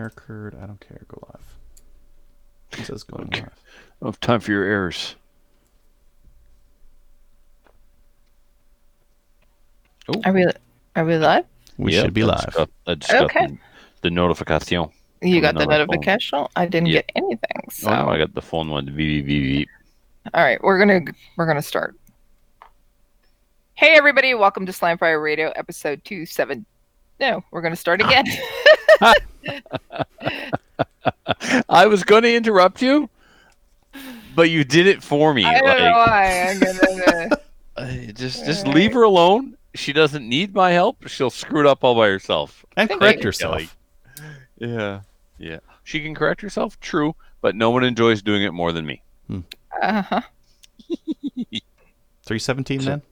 error occurred. I don't care. Go live. It says going Okay. live. I have time for your errors. Oh, Are we live? We should be live. I just got Okay. the notification. You got coming the on my phone. notification? I didn't Yeah. get anything. So Oh no, I got the phone one. The all right, we're gonna start. Hey everybody, welcome to Slamfire Radio, episode 27. No, we're gonna start again. I was going to interrupt you, but you did it for me. I don't know why. I'm gonna Just leave her alone. She doesn't need my help. She'll screw it up all by herself. And Thank correct you. yourself. Yeah. She can correct herself, true, but no one enjoys doing it more than me. uh-huh. 317 So- then?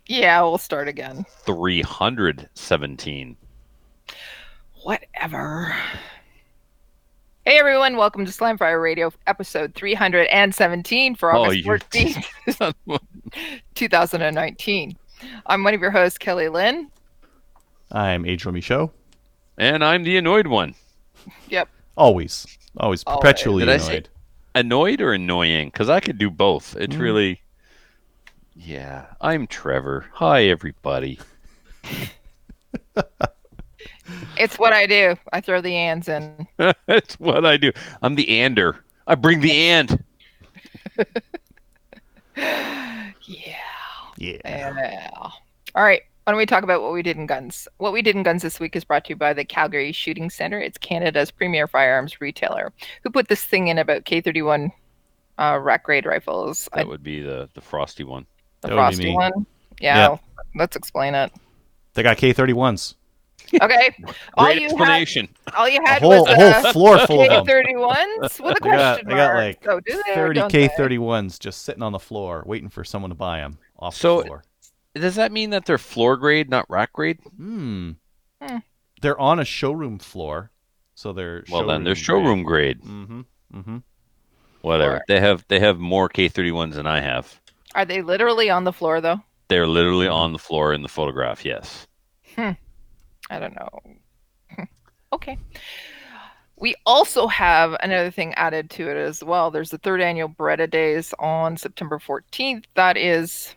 Yeah, we'll start again. 317. Whatever. Hey everyone, welcome to Slamfire Radio, episode 317 for Oh, August you 14th, 2019. I'm one of your hosts, Kelly Lynn. I'm Adriel Michaud. And I'm the annoyed one. Yep. Always. Perpetually Did I annoyed. say annoyed or annoying? Because I could do both. It's Mm. really... Yeah, I'm Trevor. Hi, everybody. It's what I do. I throw the ands in. That's what I do. I'm the ander. I bring the and. Yeah. Yeah. All right. Why don't we talk about what we did in guns? What we did in guns this week is brought to you by the Calgary Shooting Center. It's Canada's premier firearms retailer. Who put this thing in about K31 rack grade rifles? That would be the frosty one. The That would be frosty me. one. Yeah. Let's explain it. They got K31s. Okay. all Great you explanation. had A was whole floor full of them. K31s with a They got- question they got mark. like So do they or 30 don't they? K31s just sitting on the floor waiting for someone to buy them off So- the floor. Does that mean that they're floor grade, not rack grade? Hmm. They're on a showroom floor. So they're Well, then they're showroom grade. Mm-hmm. Mm-hmm. Whatever. They have more K31s than I have. Are they literally on the floor though? They're literally on the floor in the photograph. Yes. I don't know. Okay. We also have another thing added to it as well. There's the third annual Beretta Days on September 14th. That is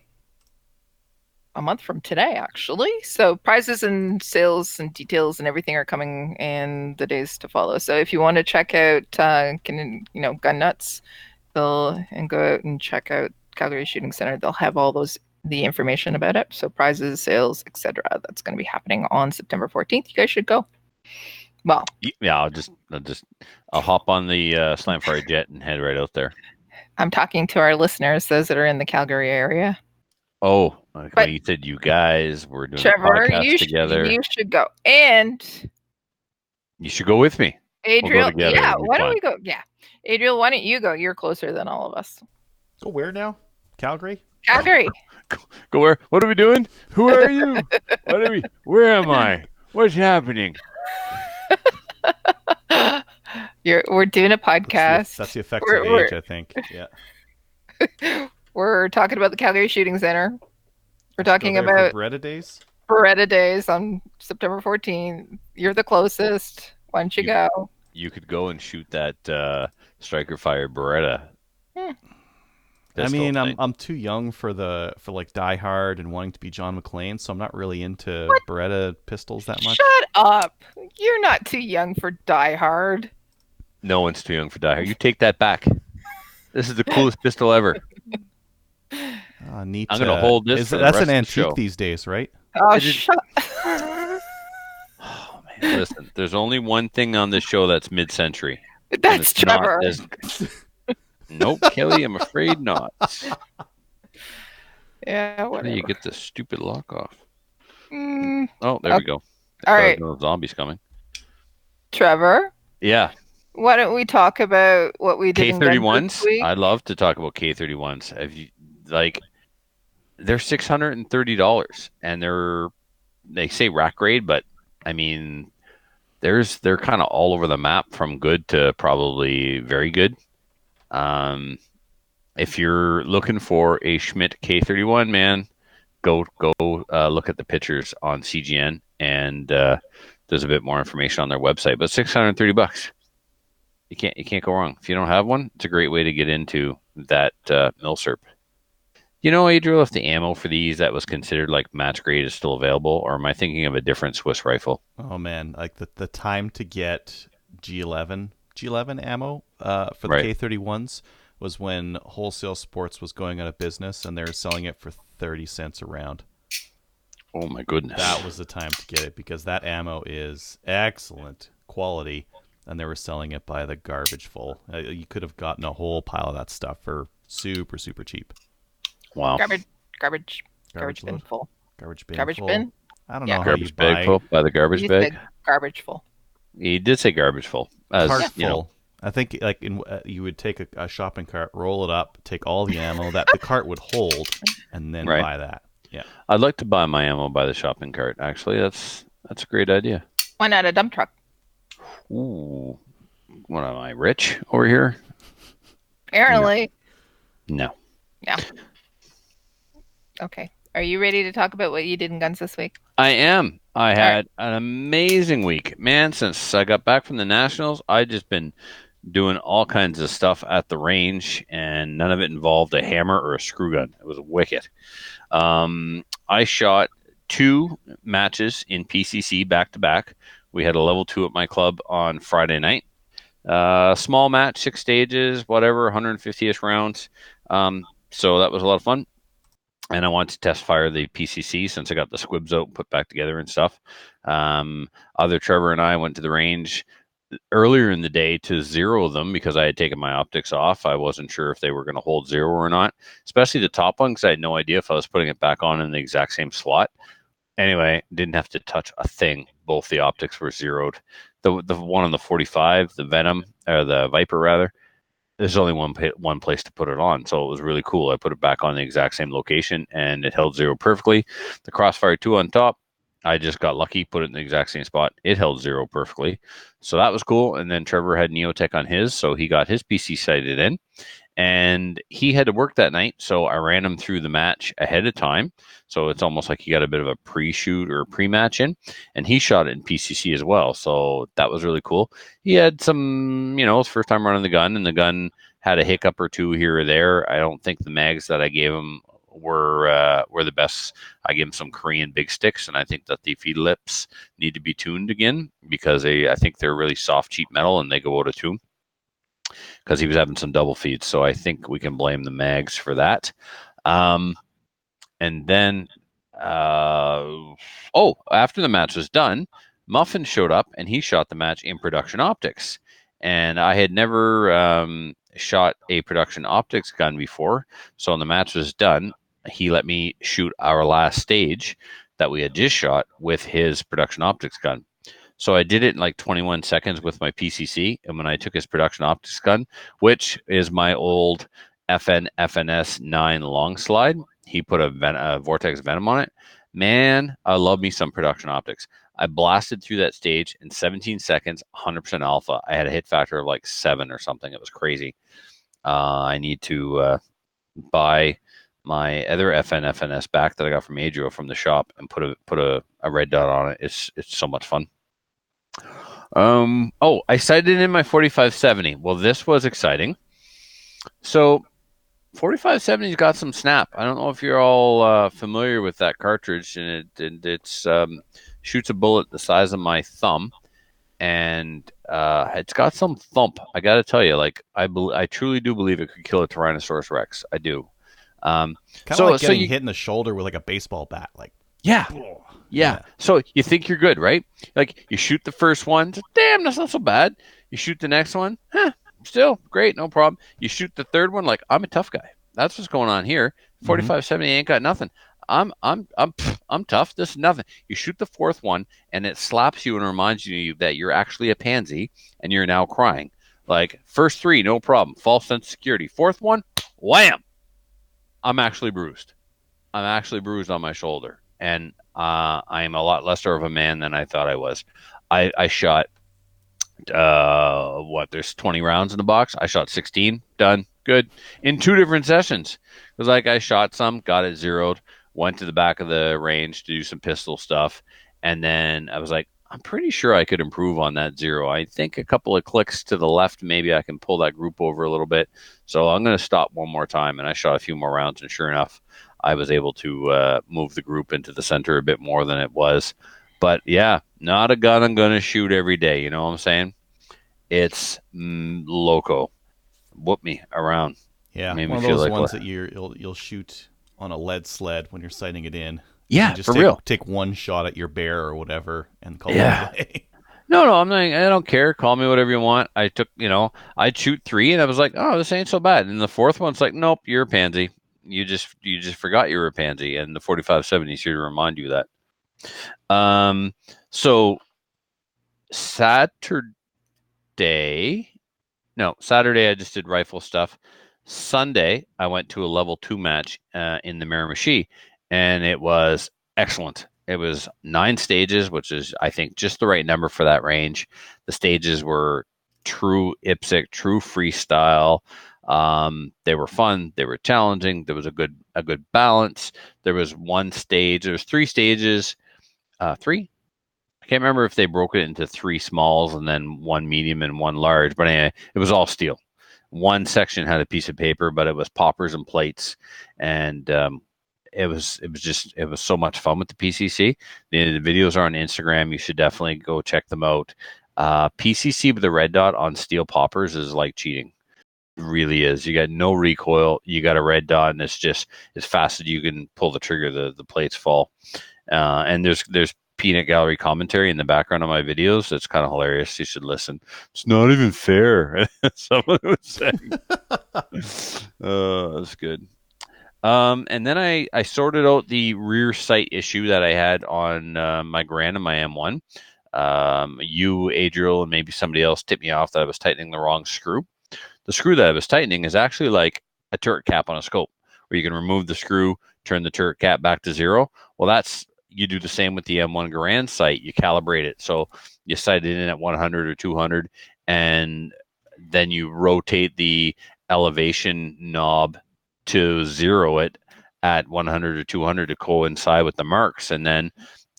a month from today, actually. So prizes and sales and details and everything are coming in the days to follow. So if you want to check out, Gun Nuts, and go out and check out Calgary Shooting Center, they'll have all the information about it. So prizes, sales, etc. That's going to be happening on September 14th. You guys should go. Well, Yeah. I'll hop on the Slamfire jet and head right out there. I'm talking to our listeners, those that are in the Calgary area. Oh, like But- when you said you guys were doing a Trevor, podcast together. you should go. And You should go with me. Adriel, together, yeah, it'll be why don't fun. we go? Yeah. Adriel, why don't you go? You're closer than all of us. Go where now? Calgary? Calgary. Go where? What are we doing? Who are you? What are we? Where am I? What's happening? We're doing a podcast. That's the effects We're- of we're- age, I think. Yeah. We're talking about the Calgary Shooting Center. We're talking Go there about for Beretta Days? Beretta Days on September 14th. You're the closest. Why don't you go? You could go and shoot that Striker Fire Beretta. Hmm. I pistol mean, thing. I'm too young for like Die Hard and wanting to be John McClane, so I'm not really into What? Beretta pistols that much. Shut up. You're not too young for Die Hard. No one's too young for Die Hard. You take that back. This is the coolest pistol ever. Neat. I'm gonna hold this for the That's rest an of the show. antique these days, right? Oh, It is- shut Oh man, listen. There's only one thing on this show that's mid-century. and That's it's not Trevor. Nope, Kelly. I'm afraid not. Yeah, How do whatever. you get this stupid lock off? Mm, Oh, there we go. all right, No zombies coming. Trevor. Yeah, Why don't we talk about what we did in guns K31s. this week? I'd love to talk about K31s. Have you they're $630, and they say rack grade, but I mean, they're kind of all over the map from good to probably very good. If you're looking for a Schmidt K31, man, go look at the pictures on CGN, and the there's a bit more information on their website. But $630, you can't go wrong. If you don't have one, it's a great way to get into that Milsurp. You know, Adriel, if the ammo for these that was considered like match grade is still available, or am I thinking of a different Swiss rifle? Oh man, like the time to get G11 ammo for the Right. K31s was when Wholesale Sports was going out of business and they were selling it for 30 cents a round. Oh my goodness. That was the time to get it because that ammo is excellent quality and they were selling it by the garbage full. You could have gotten a whole pile of that stuff for super super cheap. Wow. Garbage Garbage bin load? full. Garbage bin Garbage full. bin? I don't Yeah. know how you Garbage buy bag full by the garbage You bag. said garbage full. He did say garbage full. As cart you know, full. I think like you would take a shopping cart, roll it up, take all the ammo that the cart would hold, and then Right. buy that. Yeah. I'd like to buy my ammo by the shopping cart. Actually, that's a great idea. Why not a dump truck? Ooh, what am I, rich over here? Apparently. No. Okay. Are you ready to talk about what you did in guns this week? I am. I right. had an amazing week, man. Since I got back from the Nationals, I just been doing all kinds of stuff at the range, and none of it involved a hammer or a screw gun. It was wicked. I shot 2 matches in PCC back to back. We had a level 2 at my club on Friday night. Small match, 6 stages, whatever, 150-ish rounds. So that was a lot of fun. And I wanted to test fire the PCC since I got the squibs out and put back together and stuff. Other Trevor and I went to the range earlier in the day to zero them because I had taken my optics off. I wasn't sure if they were going to hold zero or not, especially the top one because I had no idea if I was putting it back on in the exact same slot. Anyway, didn't have to touch a thing. Both the optics were zeroed. The one on the 45, the Venom, or the Viper rather, there's only one place to put it on, so it was really cool. I put it back on the exact same location, and it held zero perfectly. The Crossfire 2 on top, I just got lucky, put it in the exact same spot. It held zero perfectly, so that was cool. And then Trevor had Neotech on his, so he got his PC sighted in, and he had to work that night, so I ran him through the match ahead of time. So it's almost like he got a bit of a pre-shoot or pre-match in, and he shot it in PCC as well. So that was really cool. He had some, his first time running the gun, and the gun had a hiccup or two here or there. I don't think the mags that I gave him were the best. I gave him some Korean big sticks, and I think that the feed lips need to be tuned again because I think they're really soft, cheap metal, and they go out of tune because he was having some double feeds. So I think we can blame the mags for that. And then, after the match was done, Muffin showed up and he shot the match in production optics. And I had never shot a production optics gun before. So when the match was done, he let me shoot our last stage that we had just shot with his production optics gun. So I did it in like 21 seconds with my PCC. And when I took his production optics gun, which is my old FNS 9 long slide, he put a Vortex Venom on it. Man, I love me some production optics. I blasted through that stage in 17 seconds, 100% alpha. I had a hit factor of like 7 or something. It was crazy. I need to buy my other FNS back that I got from Adriel from the shop and put a red dot on it. It's so much fun. I sighted in my 4570. Well, this was exciting. So 4570's got some snap. I don't know if you're all familiar with that cartridge, and it's shoots a bullet the size of my thumb, and it's got some thump. I got to tell you, like I truly do believe it could kill a Tyrannosaurus Rex. I do. Kind of like getting hit in the shoulder with like a baseball bat, like yeah. So you think you're good, right? Like you shoot the first one, damn, that's not so bad. You shoot the next one, still great, no problem. You shoot the third one, like I'm a tough guy. That's what's going on here. 4570 ain't got nothing. I'm tough. This is nothing. You shoot the fourth one, and it slaps you and reminds you that you're actually a pansy, and you're now crying. Like first 3, no problem, false sense of security. Fourth one, wham! I'm actually bruised. I'm actually bruised on my shoulder, and I am a lot lesser of a man than I thought I was. I shot. There's 20 rounds in the box. I shot 16, done, good, in 2 different sessions. It was like I shot some, got it zeroed, went to the back of the range to do some pistol stuff, and then I was like, I'm pretty sure I could improve on that zero. I think a couple of clicks to the left, maybe I can pull that group over a little bit. So I'm going to stop one more time, and I shot a few more rounds, and sure enough, I was able to move the group into the center a bit more than it was. But yeah, not a gun I'm going to shoot every day. You know what I'm saying? It's loco. Whoop me around. Yeah, Made me one of feel those like ones that you'll shoot on a lead sled when you're sighting it in. yeah, And just for real. take one shot at your bear or whatever and call Yeah. it a day. No, I'm not. I don't care. Call me whatever you want. I took, I'd shoot three, and I was like, oh, this ain't so bad. And the fourth one's like, nope, you're a pansy. You just forgot you were a pansy, and the 4570 is here to remind you that. So Saturday, Saturday I just did rifle stuff. Sunday I went to a level 2 match in the Miramichi, and it was excellent. It was 9 stages, which is, I think, just the right number for that range. The stages were true IPSC, true freestyle. They were fun. They were challenging. There was a good balance. There was one stage. There was 3 stages. 3. I can't remember if they broke it into 3 smalls and then 1 medium and 1 large. But anyway, it was all steel. One section had a piece of paper, but it was poppers and plates, and it was so much fun with the PCC. The videos are on Instagram. You should definitely go check them out. PCC with the red dot on steel poppers is like cheating. It really is. You got no recoil. You got a red dot, and it's just as fast as you can pull the trigger, the plates fall. And there's peanut gallery commentary in the background of my videos. It's kind of hilarious. You should listen. It's not even fair. Someone was saying. That's good. And then I sorted out the rear sight issue that I had on my Garand and my M1. You, Adriel, and maybe somebody else tipped me off that I was tightening the wrong screw. The screw that I was tightening is actually like a turret cap on a scope, where you can remove the screw, turn the turret cap back to 0. Well, you do the same with the M1 Garand sight. You calibrate it. So you sight it in at 100 or 200, and then you rotate the elevation knob to 0 it at 100 or 200 to coincide with the marks. And then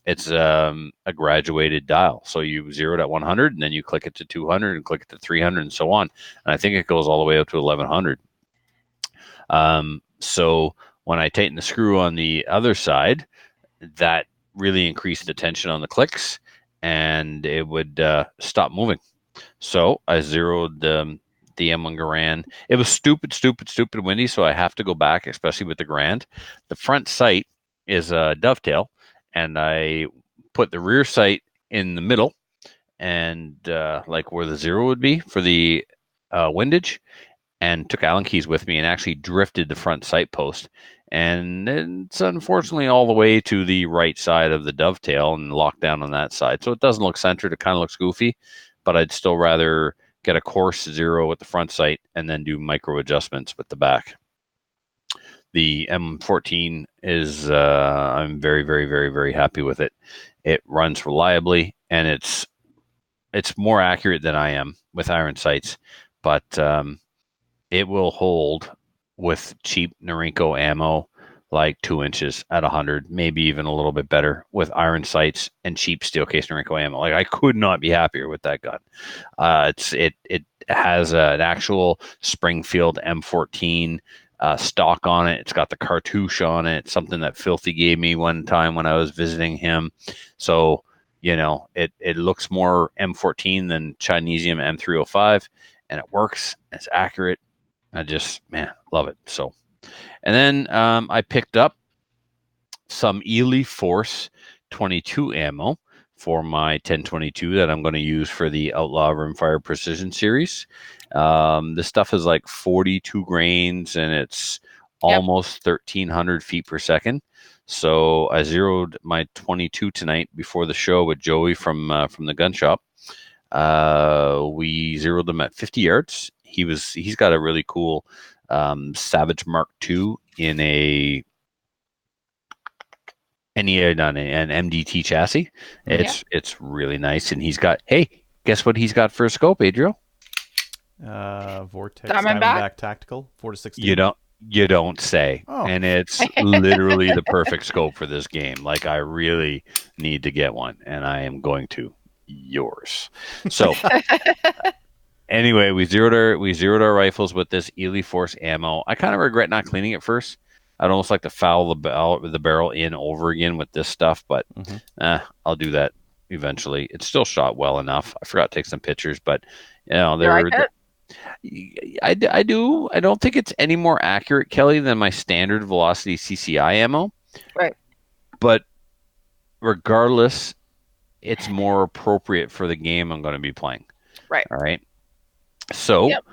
it's a graduated dial. So you 0 it at 100, and then you click it to 200 and click it to 300 and so on. And I think it goes all the way up to 1100. So when I tighten the screw on the other side, that really increased the tension on the clicks, and it would stop moving. So I zeroed the M1 Garand. It was stupid windy, so I have to go back, especially with the Garand. The front sight is a dovetail, and I put the rear sight in the middle, and like where the 0 would be for the windage, and took Allen keys with me and actually drifted the front sight post. And it's unfortunately all the way to the right side of the dovetail and locked down on that side. So it doesn't look centered. It kind of looks goofy, but I'd still rather get a coarse 0 with the front sight and then do micro adjustments with the back. The M14 is, I'm very, very, very, very happy with it. It runs reliably, and it's more accurate than I am with iron sights, but it will hold with cheap Norinco ammo like 2 inches at 100, maybe even a little bit better with iron sights and cheap steel case Norinco ammo. Like, I could not be happier with that gun. It has an actual Springfield M14 stock on it. It's got the cartouche on it, something that Filthy gave me one time when I was visiting him. So, it looks more M14 than Chinesium M305, and it works. It's accurate. I just, love it. So, and then I picked up some Ely Force 22 ammo for my 1022 that I'm going to use for the Outlaw Rimfire Precision series. This stuff is like 42 grains, and it's almost 1,300 feet per second. So I zeroed my 22 tonight before the show with Joey from the gun shop. We zeroed them at 50 yards. He's got a really cool Savage Mark II in an MDT chassis. It's really nice, and he's got. Hey, guess what he's got for a scope, Adriel? Vortex Diamondback Tactical 4-16. You don't say. Oh. And it's literally the perfect scope for this game. Like, I really need to get one, and I am going to. yours. So anyway, we zeroed our rifles with this Ely Force ammo. I kind of regret not cleaning it first. I'd almost like to foul the barrel in over again with this stuff, but I'll do that eventually. It's still shot well enough. I forgot to take some pictures, but You like it? I do. I don't think it's any more accurate, Kelly, than my standard velocity CCI ammo. Right. But regardless, it's more appropriate for the game I'm going to be playing. Right. All right. So Yep.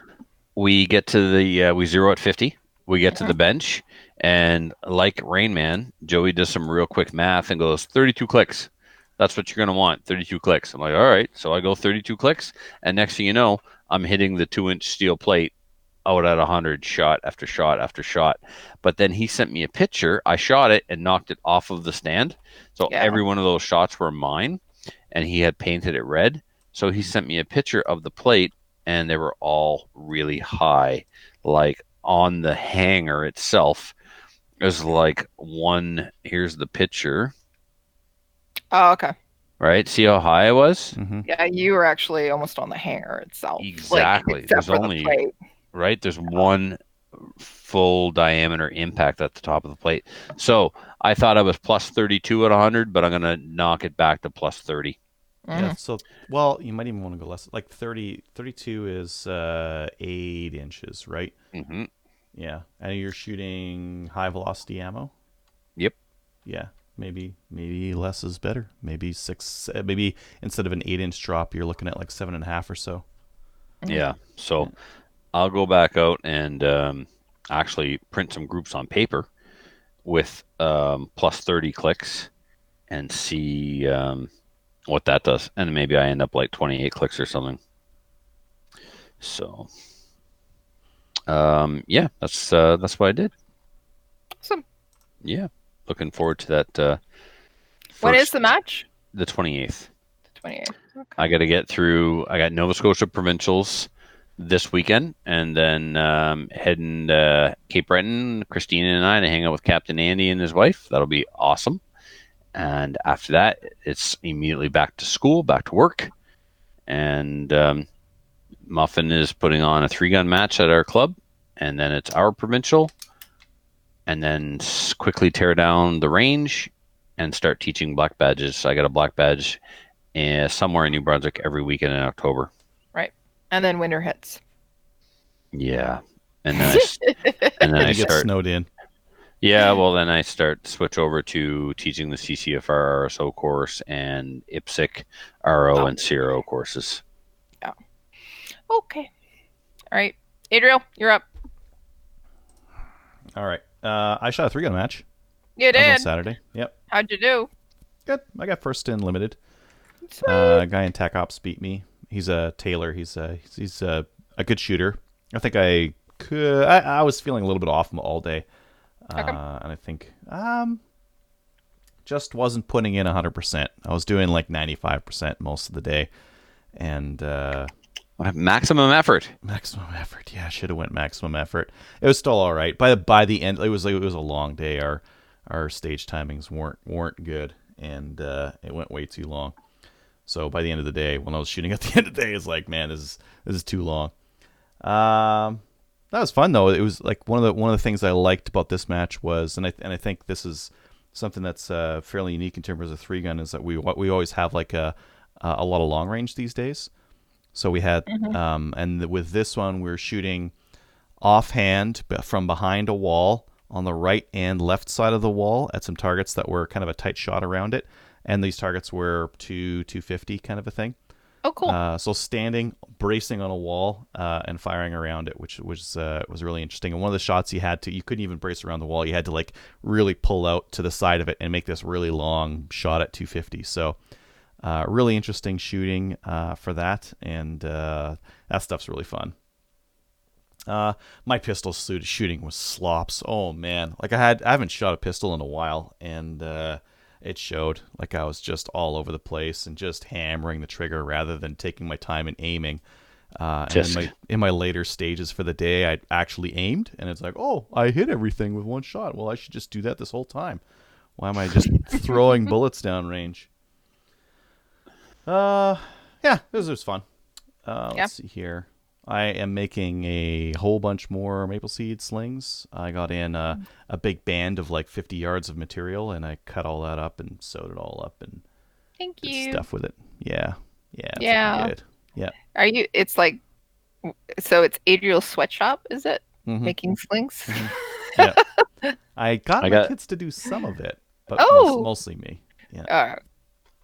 we get to the we zero at 50. We get to the bench, and like Rain Man, Joey does some real quick math and goes 32 clicks. That's what you're going to want, 32 clicks. I'm like, all right. So I go 32 clicks, and next thing you know, I'm hitting the 2-inch steel plate out at 100, shot after shot after shot. But then he sent me a picture. I shot it and knocked it off of the stand. So every one of those shots were mine, and he had painted it red. So he sent me a picture of the plate, and they were all really high. Like on the hanger itself, there's like one. Here's the picture. Oh, okay. Right? See how high I was? Mm-hmm. Yeah, you were actually almost on the hanger itself. Exactly. Like, except There's for only the plate. right. There's one full diameter impact at the top of the plate. So I thought I was plus 32 at 100, but I'm gonna knock it back to plus 30. Yeah, so, well, you might even want to go less. Like 32 is 8 inches, right? Mm-hmm. Yeah. And you're shooting high velocity ammo? Yep. Yeah. Maybe less is better. Maybe maybe instead of an 8-inch drop, you're looking at like 7.5 or so. Yeah. So I'll go back out and actually print some groups on paper with plus 30 clicks and see what that does. And maybe I end up like 28 clicks or something. So yeah, that's what I did. Awesome. Yeah. Looking forward to that. When is the match? The 28th. The 28th. Okay. I got to get through. I got Nova Scotia Provincials this weekend, and then heading to Cape Breton, Christina and I, to hang out with Captain Andy and his wife. That'll be awesome. And after that, it's immediately back to school, back to work. And Muffin is putting on a 3-gun match at our club, and then it's our provincial, and then quickly tear down the range and start teaching black badges. I got a black badge somewhere in New Brunswick every weekend in October. Right. And then winter hits. Yeah. And then I get start snowed in. Yeah, well then I switch over to teaching the CCFR RSO course and IPSC RO and CRO courses. Yeah. Okay. All right. Adriel, you're up. All right. I shot a 3-gun match. You That was on did. Saturday. Yep. How'd you do? Good. I got first in limited. Sweet. A guy in Tech Ops beat me. He's a Taylor. He's a good shooter. I think I could. I was feeling a little bit off him all day, Okay. and I think just wasn't putting in 100%. I was doing like 95% most of the day, and Maximum effort. maximum effort. Yeah, I should have went maximum effort. It was still all right. By the end, it was a long day. Our stage timings weren't good, and it went way too long. So by the end of the day, when I was shooting at the end of the day, it's like, man, this is too long. That was fun though. It was like one of the things I liked about this match was, and I think this is something that's fairly unique in terms of 3-gun, is that we always have like a lot of long range these days. So we had, and with this one, we were shooting offhand from behind a wall on the right and left side of the wall at some targets that were kind of a tight shot around it. And these targets were 250 kind of a thing. Oh, cool. So standing, bracing on a wall, and firing around it, which was really interesting. And one of the shots you couldn't even brace around the wall. You had to like really pull out to the side of it and make this really long shot at 250. So really interesting shooting for that, and that stuff's really fun. My pistol shooting was slops. Oh man, like I haven't shot a pistol in a while, and it showed. Like I was just all over the place and just hammering the trigger rather than taking my time and aiming. And in my later stages for the day, I actually aimed, and it's like, oh, I hit everything with one shot. Well, I should just do that this whole time. Why am I just throwing bullets down range? Uh, yeah, it was fun. Yeah. Let's see here. I am making a whole bunch more maple seed slings. I got in a big band of like 50 yards of material, and I cut all that up and sewed it all up and Thank did you. stuff with it. Yeah, yeah, it's looking Yeah. good. Yeah. Are you? It's like so. It's Adriel's sweatshop, is it? Mm-hmm. Making slings. Mm-hmm. Yeah. I got I my got kids to do some of it, but Oh. mostly me. Yeah. Uh,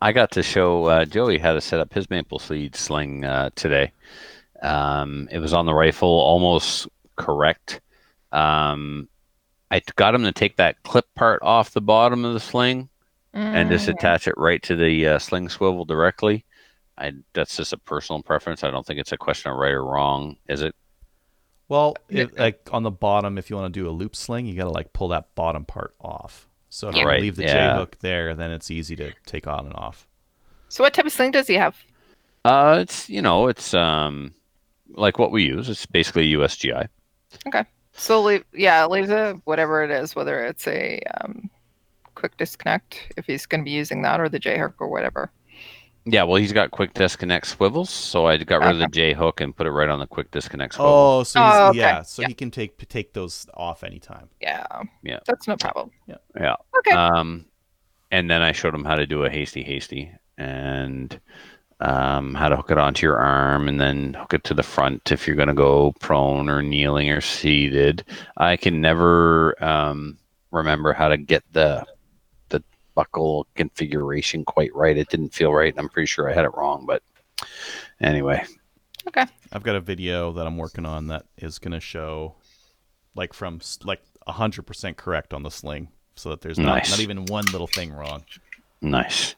I got to show Joey how to set up his maple seed sling today. It was on the rifle, almost correct. Um, I got him to take that clip part off the bottom of the sling and just mm, attach it right to the sling swivel directly. That's just a personal preference. I don't think it's a question of right or wrong, is it? Well, n- like on the bottom, if you want to do a loop sling, you got to like pull that bottom part off. So if yeah. you Right. leave the J Yeah. hook there, then it's easy to take on and off. So what type of sling does he have? It's like what we use. It's basically USGI. Okay. So leave the whatever it is, whether it's a quick disconnect if he's going to be using that or the J hook or whatever. Yeah, well, he's got quick disconnect swivels, so I got rid of the Okay. J hook and put it right on the quick disconnect swivel. Oh, so Oh, he's okay. yeah, so Yeah. he can take those off anytime. Yeah. Yeah, That's no problem. Yeah. yeah. Okay. And then I showed him how to do a hasty, and how to hook it onto your arm, and then hook it to the front if you're going to go prone or kneeling or seated. I can never remember how to get the buckle configuration quite right. It didn't feel right. I'm pretty sure I had it wrong, but anyway. Okay. I've got a video that I'm working on that is going to show like from like 100% correct on the sling, so that there's Nice. not even one little thing wrong. Nice.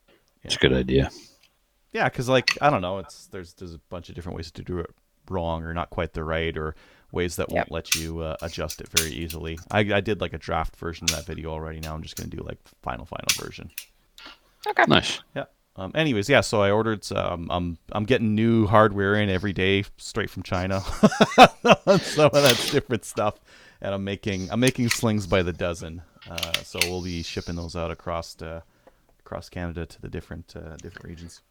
Yeah. It's a good idea. Yeah, because like I don't know, there's a bunch of different ways to do it wrong or not quite the right or ways that won't let you adjust it very easily. I did like a draft version of that video already. Now I'm just gonna do like final version. Okay. Nice. Yeah. Anyways, yeah. So I ordered. I'm getting new hardware in every day straight from China. Some of that's different stuff, and I'm making slings by the dozen. So we'll be shipping those out across Canada to the different regions.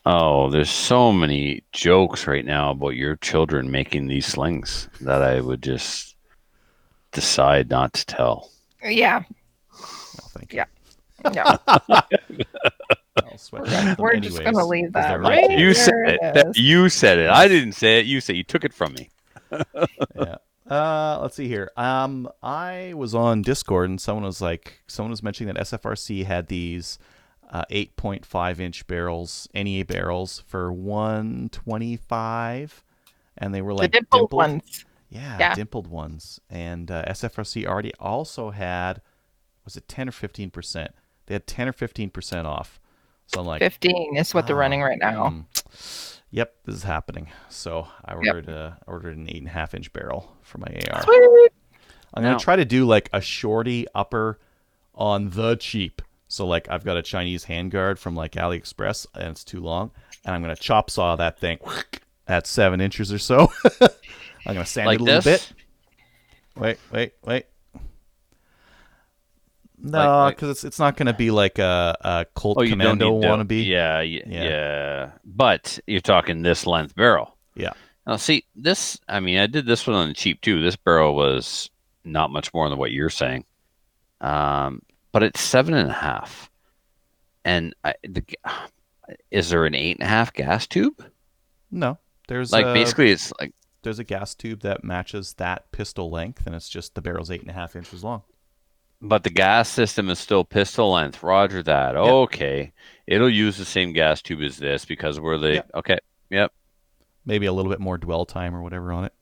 Oh, there's so many jokes right now about your children making these slings that I would just decide not to tell. Yeah. Well, thank you. Yeah. Yeah. I'll sweat We're just going to leave that right. right You said there. it. You said it. I didn't say it. You said you took it from me. Yeah. Let's see here. I was on Discord and someone was mentioning that SFRC had these 8.5-inch barrels, NEA barrels for 125, and they were like the dimpled ones. Yeah, dimpled ones. And SFRC already also had, was it 10 or 15%? They had 10 or 15% off. So I'm like, 15 is what they're running right now. Yep, this is happening. So I ordered an 8.5-inch barrel for my AR. Sweet. I'm gonna try to do like a shorty upper on the cheap. So like I've got a Chinese handguard from like AliExpress and it's too long, and I'm gonna chop saw that thing at 7 inches or so. I'm gonna sand Like it a little this? bit. Wait. No, because it's not gonna be like a Colt Commando wannabe. Yeah. But you're talking this length barrel. Yeah. Now, see, this, I mean, I did this one on the cheap too. This barrel was not much more than what you're saying. But it's 7.5. And is there an 8.5 gas tube? No, there's Like, basically, it's like, there's a gas tube that matches that pistol length, and it's just the barrel's 8.5 inches long. but the gas system is still pistol length. Roger that. Okay. It'll use the same gas tube as this because we're the, okay. Yep. Maybe a little bit more dwell time or whatever on it.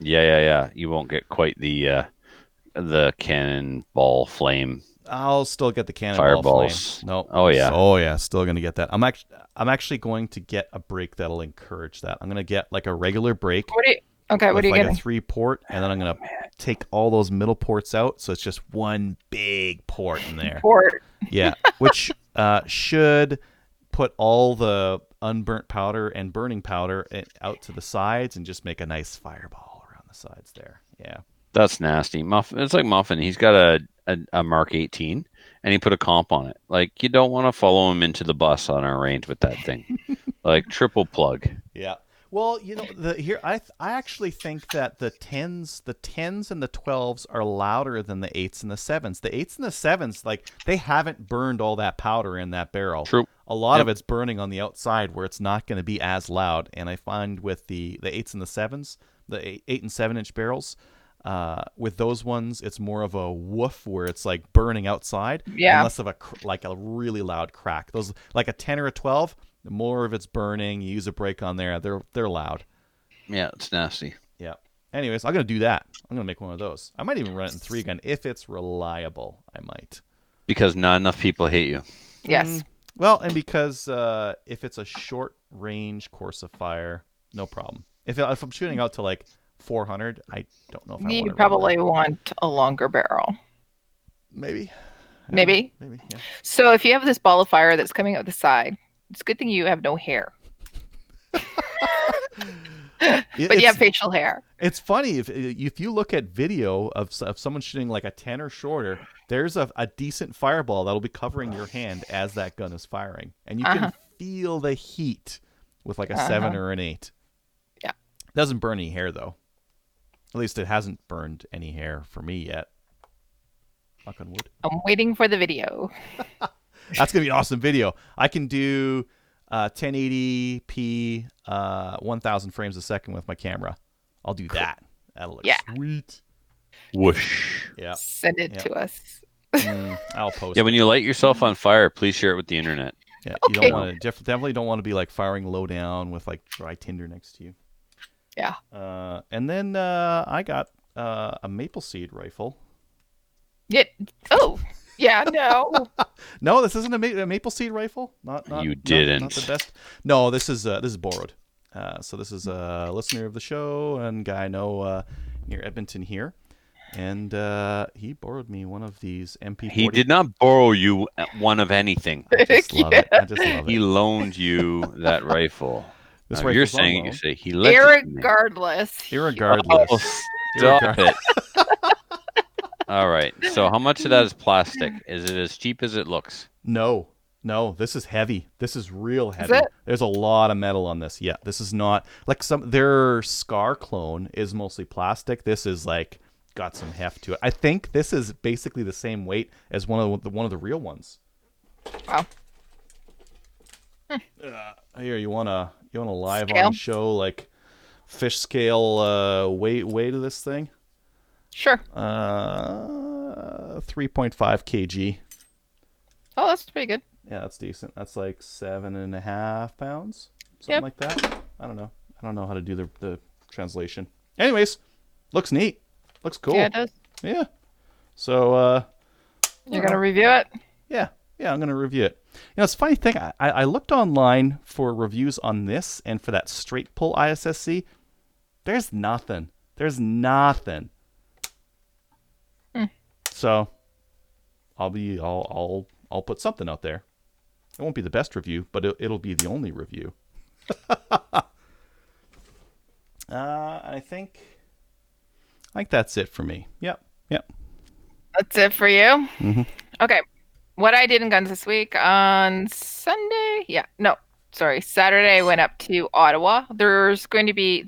Yeah. You won't get quite the cannonball flame. I'll still get the cannonball Fireballs. flame. No. Oh yeah. Still gonna get that. I'm actually going to get a brake that'll encourage that. I'm gonna get like a regular brake. What are you like getting? a 3-port, and then I'm gonna take all those middle ports out, so it's just one big port in there. Port. Yeah, which should put all the unburnt powder and burning powder out to the sides and just make a nice fireball around the sides there. Yeah. That's nasty. Muffin. It's like Muffin. He's got a Mark 18, and he put a comp on it. Like, you don't want to follow him into the bus on our range with that thing. Like, triple plug. Yeah. Well, I actually think that the tens and the 12s are louder than the eights and the sevens. The eights and the sevens, like, they haven't burned all that powder in that barrel. True. A lot Yep. of it's burning on the outside where it's not going to be as loud. And I find with the eights and the sevens, the 8 and 7 inch barrels, with those ones, it's more of a woof where it's like burning outside, and Yeah. less of like a really loud crack. Those like a 10 or a 12, more of it's burning. You use a brake on there, they're loud. Yeah, it's nasty. Yeah. Anyways, I'm gonna do that. I'm gonna make one of those. I might even run it in 3 gun if it's reliable. I might. Because not enough people hate you. Yes. Well, and because if it's a short range course of fire, no problem. If I'm shooting out to like 400, I don't know if I want You to probably want a longer barrel. maybe. Maybe. Maybe. Yeah. So if you have this ball of fire that's coming out the side, it's a good thing you have no hair. But you have facial hair. It's funny if you look at video of someone shooting like a 10 or shorter, there's a decent fireball that'll be covering your hand as that gun is firing, and you can feel the heat with like a 7 or an 8. Yeah. Doesn't burn any hair though. At least it hasn't burned any hair for me yet. Knock on wood. I'm waiting for the video. That's gonna be an awesome video. I can do 1080p, 1000 frames a second with my camera. I'll do that. That'll look sweet. Whoosh. Yeah. Send it to us. I'll post. Yeah, when you light yourself on fire, please share it with the internet. Yeah, Okay. you don't want to definitely don't want to be like firing low down with like dry tinder next to you. Yeah. And then I got a maple seed rifle. Yeah. Oh. Yeah. No. No, this isn't a maple seed rifle. Not You didn't. Not the best. No, this is borrowed. So this is a listener of the show and guy I know near Edmonton here, and he borrowed me one of these MP40. He did not borrow you one of anything. I just love it. I just love He it. loaned you that rifle. This Now, if you're rifle's on saying it, loan. you say he lent it to me. Irregardless. Irregardless. Oh, stop it. All right. So how much of that is plastic? Is it as cheap as it looks? No, this is heavy. This is real heavy. it? There's a lot of metal on this. Yeah, this is not like their Scar clone is mostly plastic. This is like got some heft to it. I think this is basically the same weight as one of the real ones. Wow. Here, you wanna live Scale? on show like fish scale weight of this thing? Sure. 3.5 kg. Oh, that's pretty good. Yeah, that's decent. That's like 7.5 pounds, something like that. I don't know. I don't know how to do the translation. Anyways, looks neat. Looks cool. Yeah, it does. Yeah. So, You're gonna review it? yeah, I'm gonna review it. It's a funny thing. I looked online for reviews on this and for that straight pull ISSC. There's nothing. So, I'll put something out there. It won't be the best review, but it'll be the only review. I think that's it for me. Yep. That's it for you? Mhm. Okay. What I did in guns this week on Sunday? Yeah. No. Sorry. Saturday I went up to Ottawa. There was going to be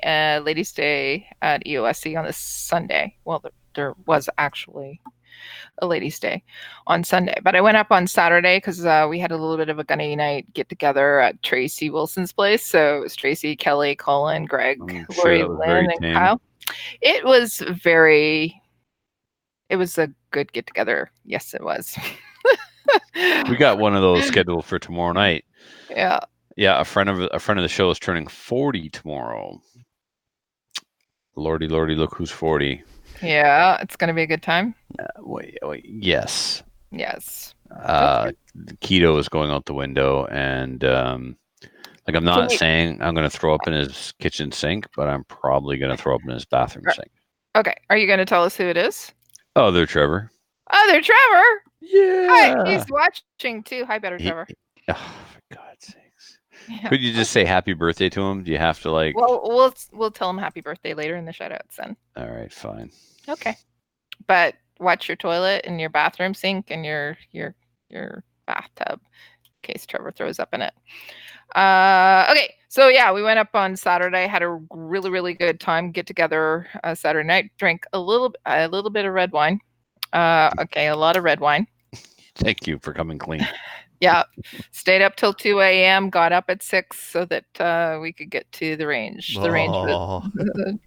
a Ladies' Day at EOSC on this Sunday. Well, there was actually a Ladies' Day on Sunday, but I went up on Saturday because we had a little bit of a gunny night get together at Tracy Wilson's place. So it was Tracy, Kelly, Colin, Greg, I'm Lori, sure that was very Lynn, and tame. Kyle. It was a good get together. Yes, it was. We got one of those scheduled for tomorrow night. Yeah. Yeah, a friend of the show is turning 40 tomorrow. Lordy, look who's 40. Yeah, it's going to be a good time. Wait, yes. Yes. Keto is going out the window, and like I'm not saying I'm going to throw up in his kitchen sink, but I'm probably going to throw up in his bathroom sink. Okay. Are you going to tell us who it is? Oh, they're Trevor. Oh, they're Trevor. Yeah. Hi, he's watching too. Hi, better Trevor. Oh, for God's sakes. Yeah. Could you just say happy birthday to him? Do you have to like? Well, we'll tell him happy birthday later in the shoutouts then. All right, fine. Okay. But watch your toilet and your bathroom sink and your bathtub in case Trevor throws up in it. Okay, so yeah, we went up on Saturday, had a really, really good time, get together Saturday night, drank a little bit of red wine. Okay, a lot of red wine. Thank you for coming clean. Yeah, stayed up till 2 a.m., got up at 6 so that we could get to the range. The range was,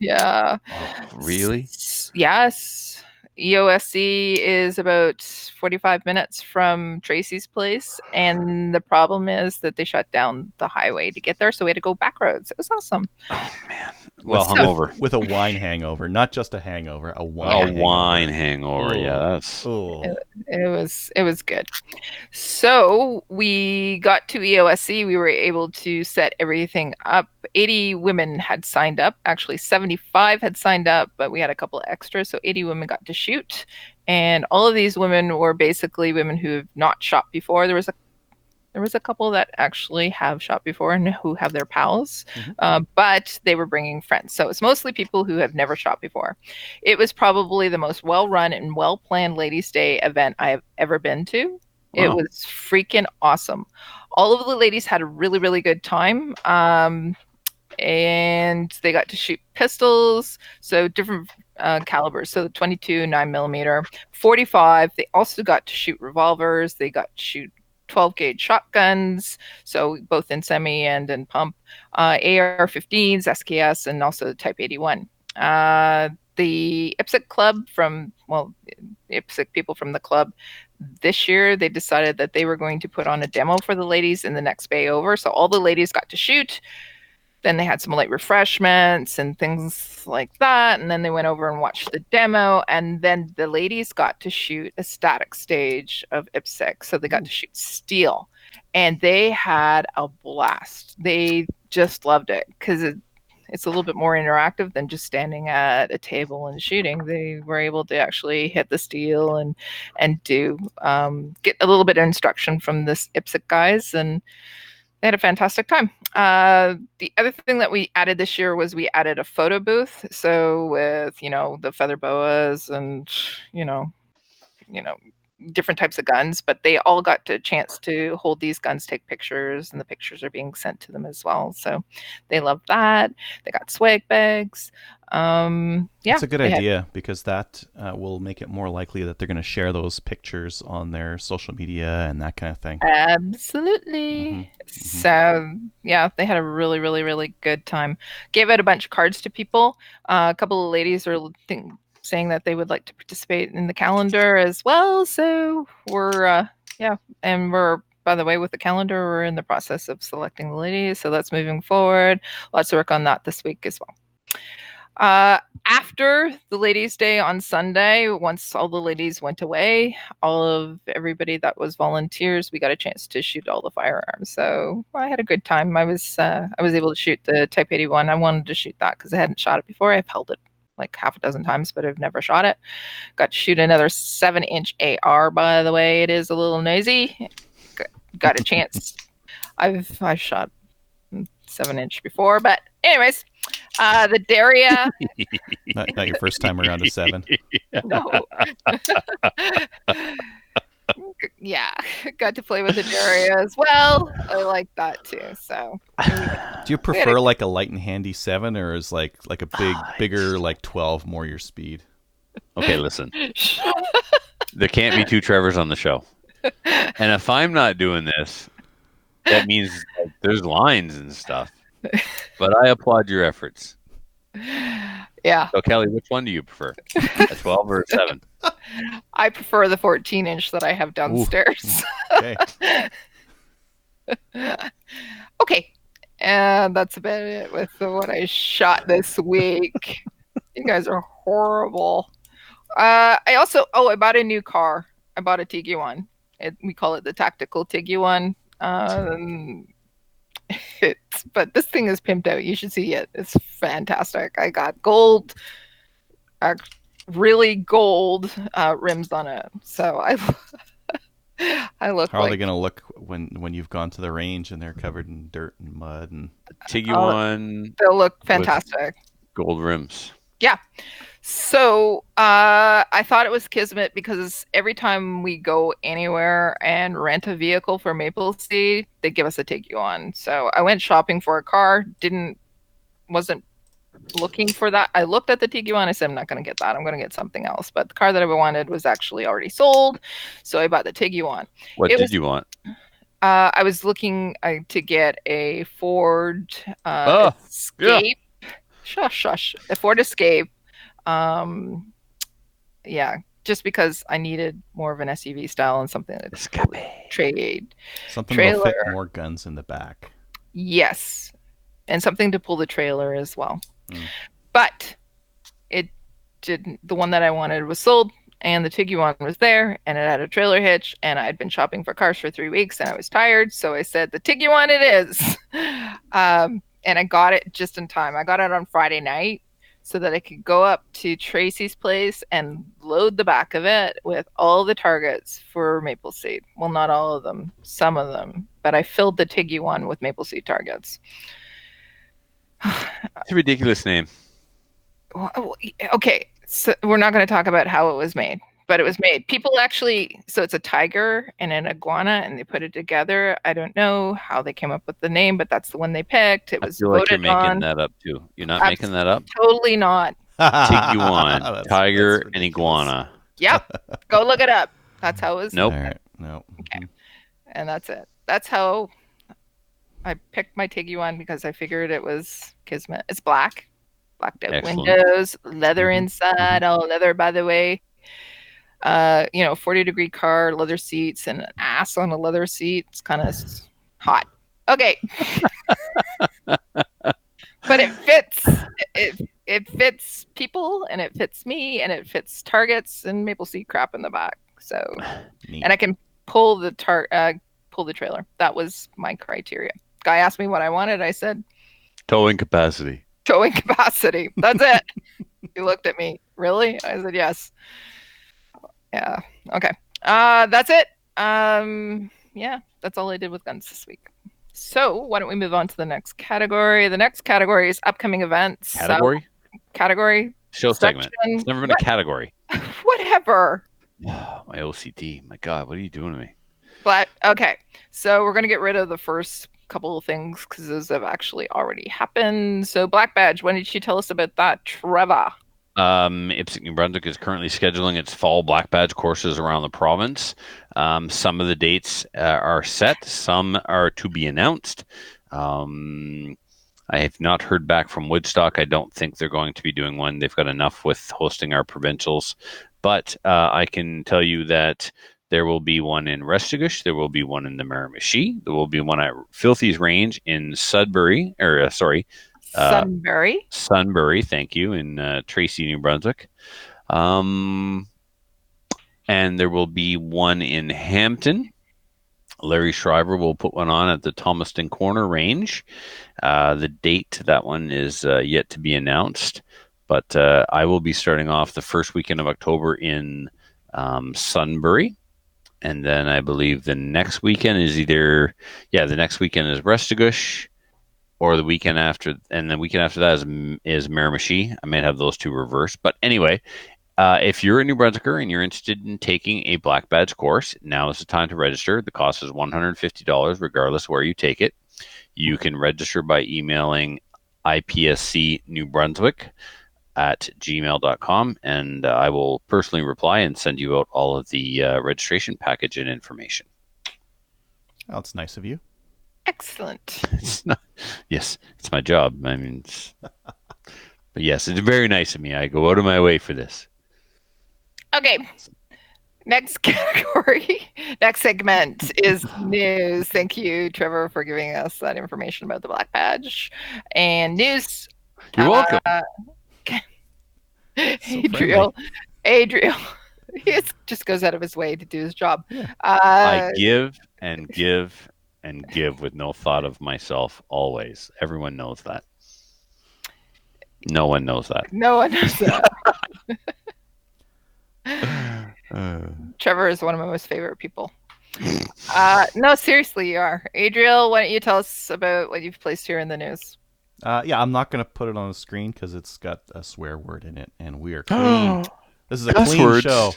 yeah. Oh, really? Yes. EOSC is about 45 minutes from Tracy's place, and the problem is that they shut down the highway to get there, so we had to go back roads. It was awesome. Oh man, well, hungover with a wine hangover, not just a hangover, a wine hangover. Yeah, that's it was good. So we got to EOSC. We were able to set everything up. 80 women had signed up. Actually, 75 had signed up, but we had a couple of extras, so 80 women got to shoot. And all of these women were basically women who have not shot before. There was a couple that actually have shot before and who have their pals, but they were bringing friends. So it's mostly people who have never shot before. It was probably the most well-run and well-planned Ladies' Day event I have ever been to. Wow. It was freaking awesome. All of the ladies had a really, really good time. And they got to shoot pistols, so different calibers, so the 22, 9mm, 45. They also got to shoot revolvers. They got to shoot 12-gauge shotguns, so both in semi and in pump, AR-15s, SKS, and also Type 81. The IPSC club the IPSC people from the club, this year they decided that they were going to put on a demo for the ladies in the next bay over, so all the ladies got to shoot. Then they had some light refreshments and things like that. And then they went over and watched the demo. And then the ladies got to shoot a static stage of IPSC. So they got to shoot steel. And they had a blast. They just loved it because it's a little bit more interactive than just standing at a table and shooting. They were able to actually hit the steel and do get a little bit of instruction from this IPSC guys. And they had a fantastic time. The other thing that we added this year was we added a photo booth. So with, the feather boas and, different types of guns, but they all got a chance to hold these guns, take pictures, and the pictures are being sent to them as well. So they love that. They got swag bags. It's a good idea because that will make it more likely that they're going to share those pictures on their social media and that kind of thing. Absolutely. So yeah, they had a really, really, really good time. Gave out a bunch of cards to people. A couple of ladies are saying that they would like to participate in the calendar as well. So we're by the way, with the calendar, we're in the process of selecting the ladies. So that's moving forward. Lots of work on that this week as well. After the Ladies' Day on Sunday, once all the ladies went away, everybody that was volunteers, we got a chance to shoot all the firearms. So I had a good time. I was able to shoot the Type 81. I wanted to shoot that because I hadn't shot it before. I've held it like half a dozen times, but I've never shot it. Got to shoot another 7-inch AR, by the way. It is a little noisy. Got a chance. I've shot 7-inch before, but anyways, the Daria. not your first time around a 7. No. Yeah, got to play with the Daria as well. I like that too. So, do you prefer like a light and handy 7, or is like a bigger like 12 more your speed? Okay, listen. There can't be two Trevors on the show, and if I'm not doing this, that means there's lines and stuff. But I applaud your efforts. Yeah. So Kelly, which one do you prefer, a 12 or a 7? I prefer the 14-inch that I have downstairs. Okay. Okay. And that's about it with what I shot this week. You guys are horrible. I bought a new car. I bought a Tiguan. We call it the tactical Tiguan. But this thing is pimped out. You should see it. It's fantastic. I got gold, really gold rims on it. So I look. How are they going to look when you've gone to the range and they're covered in dirt and mud and Tiguan? They'll look fantastic. Gold rims. Yeah. So I thought it was Kismet because every time we go anywhere and rent a vehicle for Maple Seed, they give us a Tiguan. So I went shopping for a car, wasn't looking for that. I looked at the Tiguan. I said, I'm not going to get that. I'm going to get something else. But the car that I wanted was actually already sold, so I bought the Tiguan. What It did was. you want? I was looking to get a Ford Oh, Escape. Shush. A Ford Escape. Yeah, just because I needed more of an SUV style and something that Escape. trade Something that'll fit trailer. more guns in the back. Yes, and something to pull the trailer as well. Mm. But it didn't. The one that I wanted was sold, and the Tiguan was there, and it had a trailer hitch. And I'd been shopping for cars for 3 weeks, and I was tired, so I said, "The Tiguan it is." And I got it just in time. I got it on Friday night, so that I could go up to Tracy's place and load the back of it with all the targets for Maple Seed. Well, not all of them, some of them, but I filled the Tiguan with Maple Seed targets. It's a ridiculous name. Okay, so we're not going to talk about how it was made, but it was made. People actually, so it's a tiger and an iguana, and they put it together. I don't know how they came up with the name, but that's the one they picked. It I was feel like you're voted making on. that up too. You're not making that up? Totally not. Tiguan, That's tiger, and ridiculous. iguana. Yep. Go look it up. That's how it was. Nope. All right. No. Okay. And that's it. That's how I picked my Tiguan, because I figured it was Kismet. It's blacked out Excellent. windows, leather Mhm. inside, all leather, by the way. 40-degree car, leather seats, and an ass on a leather seat. It's kind of hot. Okay. But it fits. It fits people, and it fits me, and it fits targets and Maple Seed crap in the back. So, Neat. and I can pull the trailer. That was my criteria. Guy asked me what I wanted. I said Towing capacity. towing capacity. That's it. He looked at me. Really? I said yes. Yeah. Okay. That's it. Yeah, that's all I did with guns this week. So why don't we move on to the next category? The next category is upcoming events. Category? Category. Show segment. section. It's never been a category. Whatever. My OCD. My God, what are you doing to me? But okay, so we're gonna get rid of the first couple of things because those have actually already happened. So Black Badge, when did you tell us about that, Trevor? IPSC New Brunswick is currently scheduling its fall Black Badge courses around the province. Some of the dates are set, some are to be announced. I have not heard back from Woodstock. I don't think they're going to be doing one. They've got enough with hosting our provincials. But I can tell you that there will be one in Restigouche. There will be one in the Miramichi. There will be one at Filthy's Range in Sudbury, Sunbury, thank you, in Tracy, New Brunswick. And there will be one in Hampton. Larry Shriver will put one on at the Thomaston Corner Range. The date to that one is yet to be announced, but I will be starting off the first weekend of October in Sunbury. And then I believe the next weekend is the next weekend is Restigouche, or the weekend after, and the weekend after that is Miramichi. I may have those two reversed, but anyway, if you're a New Brunswicker and you're interested in taking a Black Badge course, now is the time to register. The cost is $150, regardless where you take it. You can register by emailing ipscnewbrunswick@gmail.com, and I will personally reply and send you out all of the registration package and information. Oh, it's nice of you. Excellent. Yes, it's my job. I mean, but yes, it's very nice of me. I go out of my way for this. Okay. Next category, next segment is news. Thank you, Trevor, for giving us that information about the Black Badge and news. You're welcome. Adriel, he just goes out of his way to do his job. Yeah. I give and give and give with no thought of myself always. Everyone knows that. No one knows that. No one knows that. Trevor is one of my most favorite people. No, seriously, you are. Adriel, why don't you tell us about what you've placed here in the news? Yeah, I'm not going to put it on the screen because it's got a swear word in it, and we are clean. This is a Cuss clean words. show.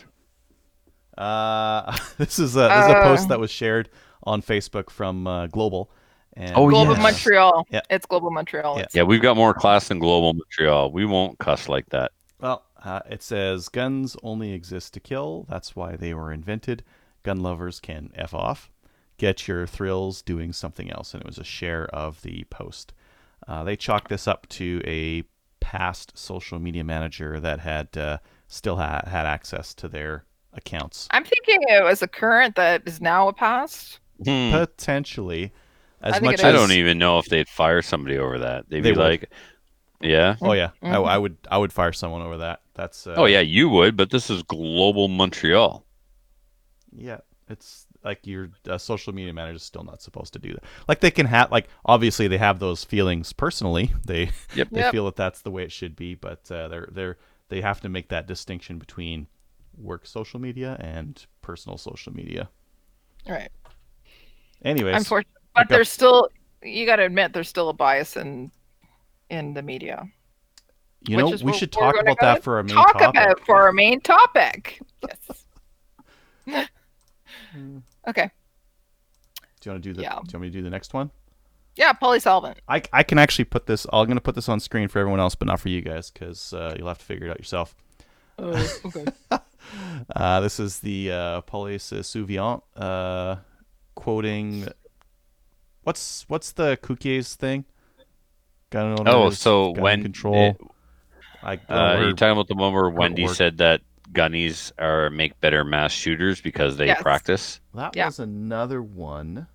This is a post that was shared on Facebook from Global. And, Oh, Global yes. Montreal. Yeah. It's Global Montreal. Yeah. It's- Yeah, we've got more class than Global Montreal. We won't cuss like that. Well, it says guns only exist to kill. That's why they were invented. Gun lovers can F off. Get your thrills doing something else. And it was a share of the post. They chalked this up to a past social media manager that had still had access to their accounts. I'm thinking it was a current that is now a past. Potentially. I As think much it I as don't even know if they'd fire somebody over that. They'd They be would. like, yeah. Oh yeah, Mhm. I would fire someone over that. That's Oh, yeah, you would, but this is Global Montreal. yeah. It's like your social media manager is still not supposed to do that. Like they can have like obviously they have those feelings personally. They Yep. they Yep. feel that that's the way it should be, but they have to make that distinction between work social media and personal social media. Right. Anyways, Unfortunately, but pick up- there's still, you got to admit, there's still a bias in the media. you which know is we what should we're talk gonna about that for our main Talk topic. about for our main topic. Yes. Okay. Do you want to do the? Yeah. Do you want me to do the next one? Yeah, polysolvent. I can actually put this. I'm going to put this on screen for everyone else, but not for you guys because you'll have to figure it out yourself. Okay. This is the Police Souvient quoting. What's the Coukier's thing? Gun owners, Oh, so gun when control. you're talking about the one where Wendy work. said that gunnies make better mass shooters because they Yes. practice. That Yeah. was another one.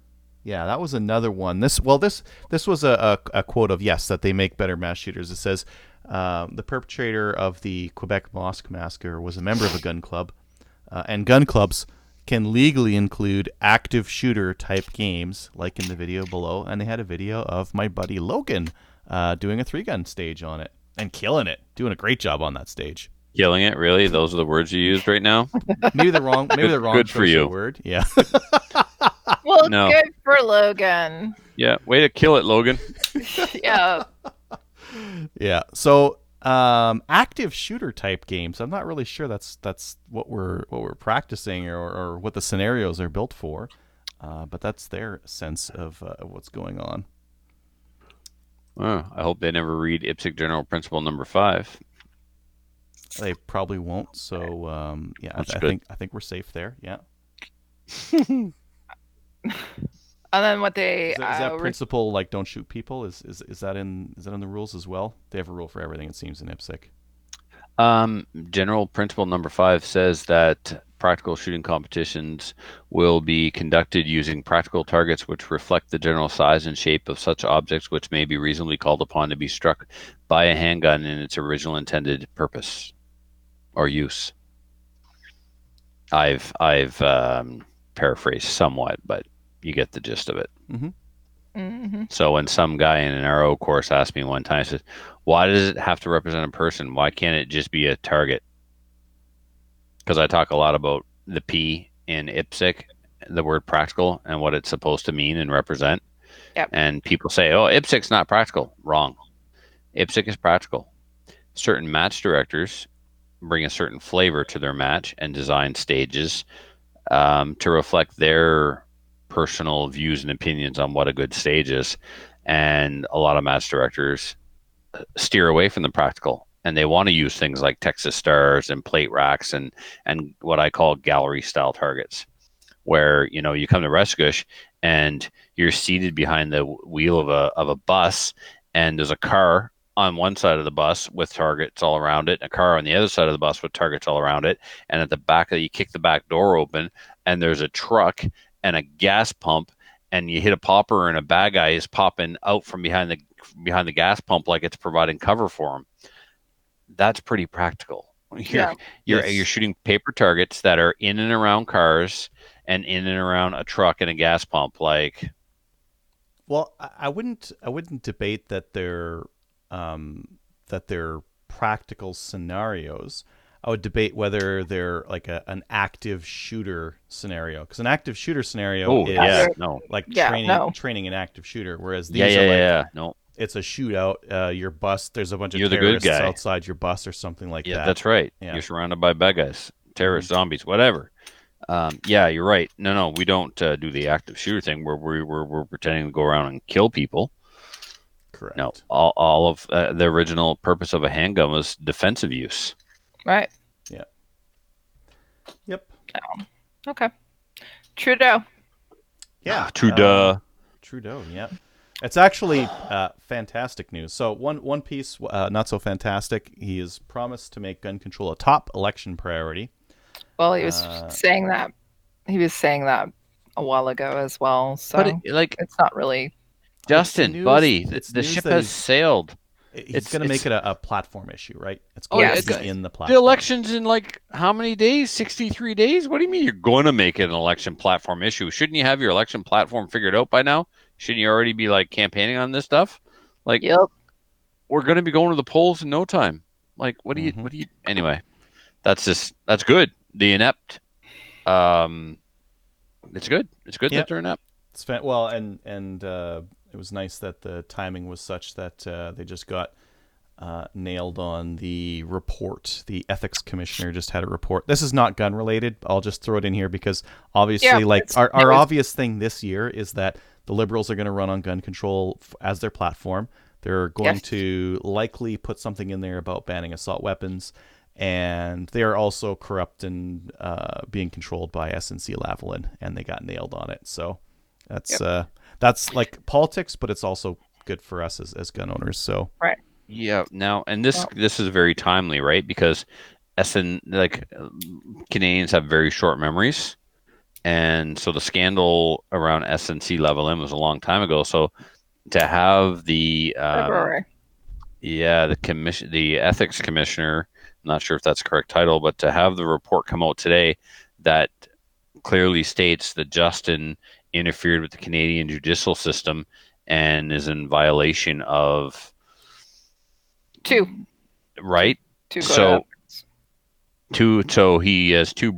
Yeah, that was another one. This was a quote of yes that they make better mass shooters. It says the perpetrator of the Quebec Mosque massacre was a member of a gun club, and gun clubs can legally include active shooter type games, like in the video below. And they had a video of my buddy Logan doing a 3-gun stage on it and killing it, doing a great job on that stage. Killing it, really? Those are the words you used right now? Maybe the wrong Good for choice you. of word. Yeah. Well, No. good for Logan. Yeah, way to kill it, Logan. Yeah. Yeah. So active shooter type games. I'm not really sure that's what we're practicing or what the scenarios are built for. But that's their sense of what's going on. Oh, I hope they never read IPSC General Principle number 5. They probably won't. So yeah, That's I good. think we're safe there. Yeah. And then what they Is that principle like don't shoot people? Is that in the rules as well? They have a rule for everything. It seems in IPSC. General Principle number 5 says that practical shooting competitions will be conducted using practical targets which reflect the general size and shape of such objects which may be reasonably called upon to be struck by a handgun in its original intended purpose or use. I've paraphrased somewhat, but you get the gist of it. Mm-hmm. So when some guy in an RO course asked me one time, says, "Why does it have to represent a person? Why can't it just be a target?" Because I talk a lot about the P in IPSC, the word practical, and what it's supposed to mean and represent. Yep. And people say, "Oh, IPSC's not practical." Wrong. IPSC is practical. Certain match directors bring a certain flavor to their match and design stages to reflect their personal views and opinions on what a good stage is. And a lot of match directors steer away from the practical, and they want to use things like Texas Stars and plate racks and what I call gallery style targets, where you come to Reskush and you're seated behind the wheel of a bus, and there's a car on one side of the bus with targets all around it, and a car on the other side of the bus with targets all around it, and at the back you kick the back door open and there's a truck and a gas pump, and you hit a popper and a bad guy is popping out from behind the gas pump like it's providing cover for him. That's pretty practical. You're shooting paper targets that are in and around cars and in and around a truck and a gas pump. Like, well, I wouldn't debate that they're practical scenarios. I would debate whether they're like an active shooter scenario, because an active shooter scenario is like Yeah, training no. training an active shooter, whereas these are like no. it's a shootout. Your bus, there's a bunch of You're the good terrorists guy. outside your bus or something like Yeah, that. that's right. Yeah. You're surrounded by bad guys, terrorists, zombies, whatever. Yeah, you're right. No, we don't do the active shooter thing where we're pretending to go around and kill people. Correct. No, all of the original purpose of a handgun was defensive use. Right. Yep. Okay. Trudeau. Yeah. Trudeau. Trudeau. Yeah. It's actually fantastic news. So one piece, not so fantastic. He has promised to make gun control a top election priority. Well, he was saying that. He was saying that a while ago as well. So But it's not really. Justin, news- buddy, it's the news ship that has he's- sailed. He's going to make it a platform issue, right? It's Oh, going yeah, to it's be in the The platform. election's in like how many days? 63 days? What do you mean you're going to make it an election platform issue? Shouldn't you have your election platform figured out by now? Shouldn't you already be like campaigning on this stuff? Like, Yep. we're going to be going to the polls in no time. Like, what do you, anyway, that's good. The inept, it's good. It's good that they're inept. It's well, and it was nice that the timing was such that they just got nailed on the report. The ethics commissioner just had a report. This is not gun related. I'll just throw it in here because obviously, our obvious thing this year is that the Liberals are going to run on gun control as their platform. They're going to likely put something in there about banning assault weapons, and they are also corrupt and being controlled by SNC-Lavalin, and they got nailed on it. So that's like politics, but it's also good for us as gun owners. So right. Yeah. Now, and this is very timely, right? Because Canadians have very short memories, and so the scandal around SNC-Lavalin was a long time ago. So to have the commission, the ethics commissioner, I'm not sure if that's the correct title, but to have the report come out today that clearly states that Justin interfered with the Canadian judicial system and is in violation of two so he has two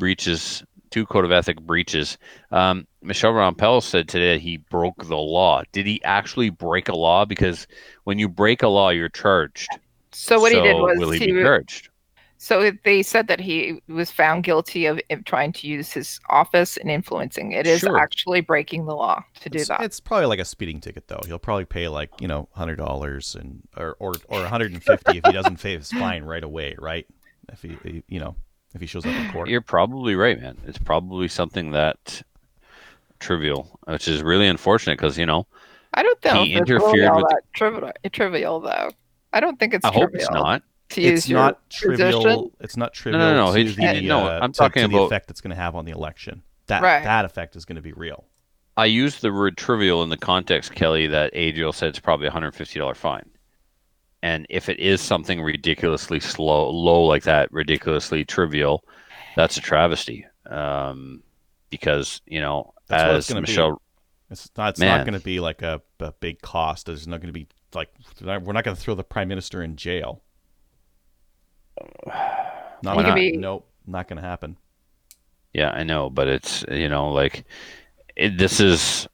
code of ethic breaches. Michel Rampel said today that he broke the law. Did he actually break a law? Because when you break a law, you're charged. So what he did was will he be charged? So they said that he was found guilty of trying to use his office and influencing. It is actually breaking the law to do that. It's probably like a speeding ticket, though. He'll probably pay like $100 or $150 if he doesn't pay his fine right away, right? If he shows up in court. You're probably right, man. It's probably something that trivial, which is really unfortunate because I don't know. He interfered with trivial though. I don't think it's. I trivial. hope it's not. It's not trivial. Position? It's not trivial. No. I'm talking about the effect it's going to have on the election. That effect is going to be real. I used the word trivial in the context, Kelly, that Adriel said it's probably a $150 fine. And if it is something ridiculously low like that, ridiculously trivial, that's a travesty. Because that's as Michelle, it's not going to be like a big cost. There's not going to be like we're not going to throw the prime minister in jail. Nope, not going to happen. Yeah, I know, but it's this is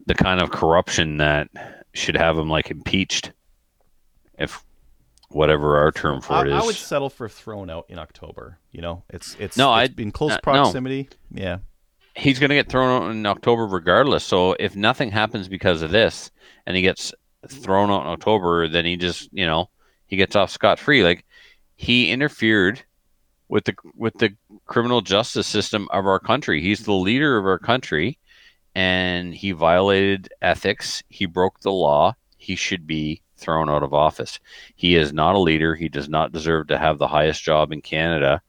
the kind of corruption that should have him like impeached, if whatever our term for it is. I would settle for thrown out in October. It's in close proximity. No. Yeah, he's going to get thrown out in October regardless. So if nothing happens because of this, and he gets thrown out in October, then he just he gets off scot-free. Like, he interfered with the criminal justice system of our country. He's the leader of our country, and he violated ethics. He broke the law. He should be thrown out of office. He is not a leader. He does not deserve to have the highest job in Canada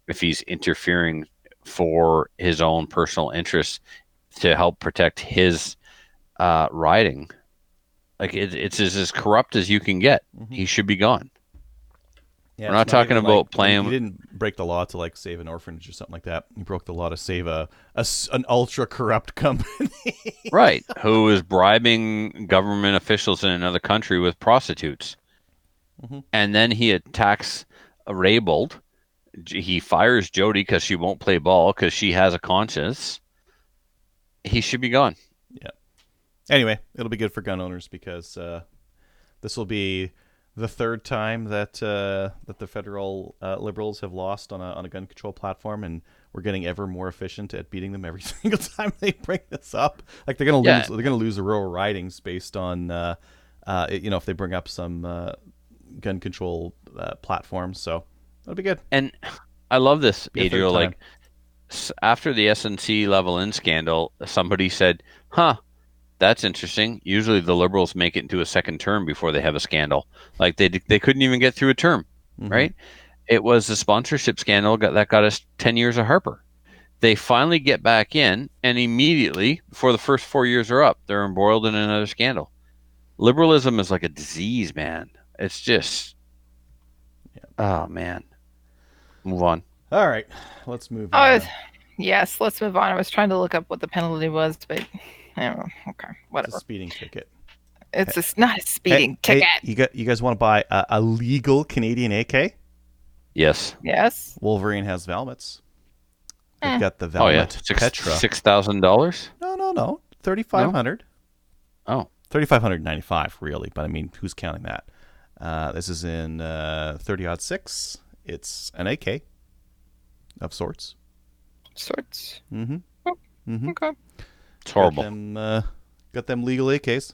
if he's interfering for his own personal interests to help protect his riding. Like, it's as corrupt as you can get. Mm-hmm. He should be gone. Yeah, we're not talking about playing. He didn't break the law to like save an orphanage or something like that. He broke the law to save an ultra corrupt company, right? Who is bribing government officials in another country with prostitutes, and then he attacks Raybould. He fires Jody because she won't play ball because she has a conscience. He should be gone. Yeah. Anyway, it'll be good for gun owners because this will be the third time that that the federal liberals have lost on a gun control platform, and we're getting ever more efficient at beating them every single time they bring this up. Like they're gonna lose the rural ridings based on if they bring up some gun control platforms. So that'll be good. And I love this, Be a third Adriel. time. Like after the SNC level in scandal, somebody said, "Huh, that's interesting. Usually the liberals make it into a second term before they have a scandal. Like they couldn't even get through a term, right? It was the sponsorship scandal that got us 10 years of Harper. They finally get back in, and immediately, before the first 4 years are up, they're embroiled in another scandal. Liberalism is like a disease, man. It's just, oh man. Move on. All right, let's move on. Yes, let's move on. I was trying to look up what the penalty was, but I don't know. Okay, It's whatever. a speeding ticket. It's not a speeding ticket. Hey, you guys want to buy a legal Canadian AK? Yes. Yes. Wolverine has Valmets. They've got the Oh yeah. Valmet Petra. $6,000. No, 3,500. Oh. 3,595 really, but I mean, who's counting that? This is in 30-06. It's an AK of sorts. Sorts. Mm-hmm. Oh, Mm-hmm. okay. It's horrible. Got them legal AKs.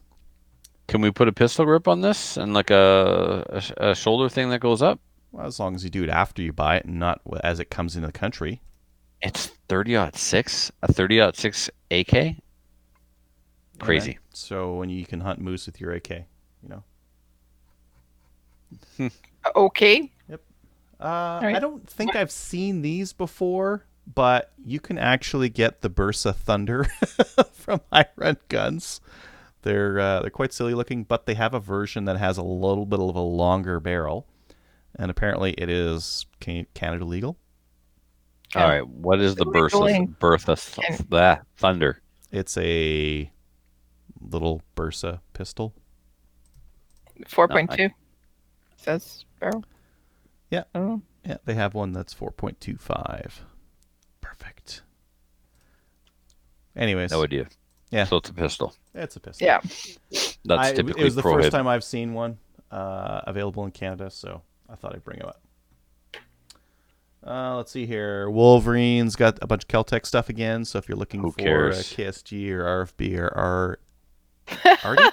Can we put a pistol grip on this and like a shoulder thing that goes up? Well, as long as you do it after you buy it and not as it comes into the country. It's 30-06, a 30-06 AK. Crazy. Right? So when you can hunt moose with your AK, you know. Okay. Yep. right. I don't think I've seen these before, but you can actually get the Bursa Thunder from High Run Guns. They're quite silly looking, but they have a version that has a little bit of a longer barrel, and apparently it is Canada legal. All right. What is the Bertha Thunder? It's a little Bursa pistol. 4.2 says barrel. Yeah. I don't know. Yeah, they have one that's 4.25. Perfect. Anyways. No idea. Yeah. So it's a pistol. It's a pistol. Yeah. That's typically it was the prohibited. first time I've seen one available in Canada, so I thought I'd bring it up. Let's see here. Wolverine's got a bunch of Keltec stuff again, so if you're looking Who for cares? a KSG or RFB or RDP,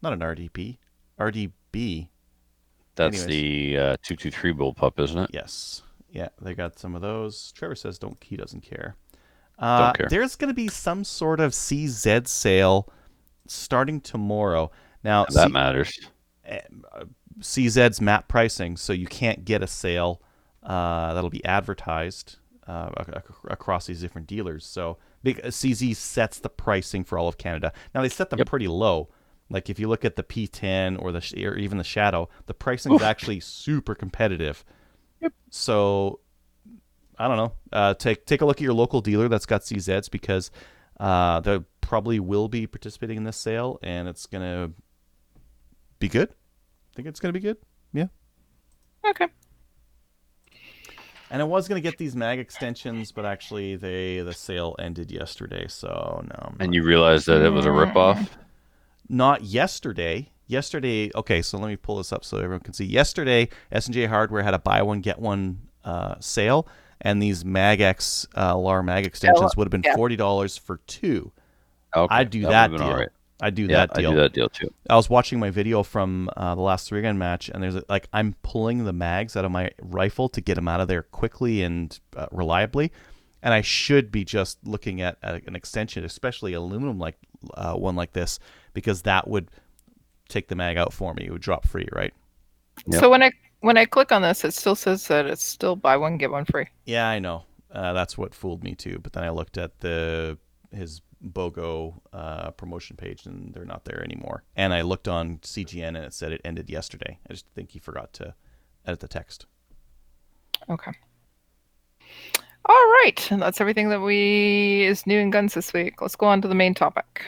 not an RDP, RDB. That's Anyways. the 223 bullpup, isn't it? Yes. Yeah, they got some of those. Trevor says he doesn't care. Don't care. There's going to be some sort of CZ sale starting tomorrow. Now That matters. CZ's map pricing, so you can't get a sale that'll be advertised across these different dealers. So CZ sets the pricing for all of Canada. Now they set them pretty low. Like if you look at the P10 or even the Shadow, the pricing is actually super competitive. Yep. So I don't know. Take a look at your local dealer that's got CZs because they probably will be participating in this sale, and it's gonna be good. I think it's gonna be good. Yeah. Okay. And I was gonna get these mag extensions, but actually the sale ended yesterday, so no. And you realize that it was a ripoff? Not yesterday. Yesterday, okay, so let me pull this up so everyone can see. Yesterday, S&J Hardware had a buy one get one sale, and these MagX LAR mag extensions would have been $40 for two. Okay, I'd do that deal. Right. I'd do that deal. I'd do that deal too. I was watching my video from the last 3-gun match, and there's I'm pulling the mags out of my rifle to get them out of there quickly and reliably, and I should be just looking at an extension, especially aluminum one like this, because that would take the mag out for me. It would drop free, right? Yep. So when I click on this, it still says that it's still buy one get one free. Yeah, I know. That's what fooled me too. But then I looked at his BOGO promotion page, and they're not there anymore. And I looked on CGN, and it said it ended yesterday. I just think he forgot to edit the text. Okay. All right, and that's everything that is new in guns this week. Let's go on to the main topic.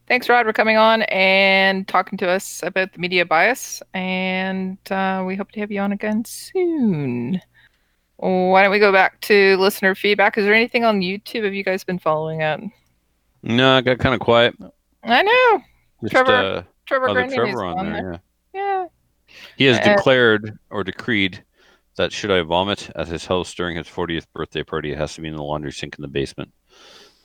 Thanks, Rod, for coming on and talking to us about the media bias, and we hope to have you on again soon. Why don't we go back to listener feedback? Is there anything on YouTube? Have you guys been following it? No, I got kind of quiet. I know. Just Trevor other Grandine's Trevor on on there. Yeah. He has Uh, declared or decreed that should I vomit at his house during his 40th birthday party, it has to be in the laundry sink in the basement.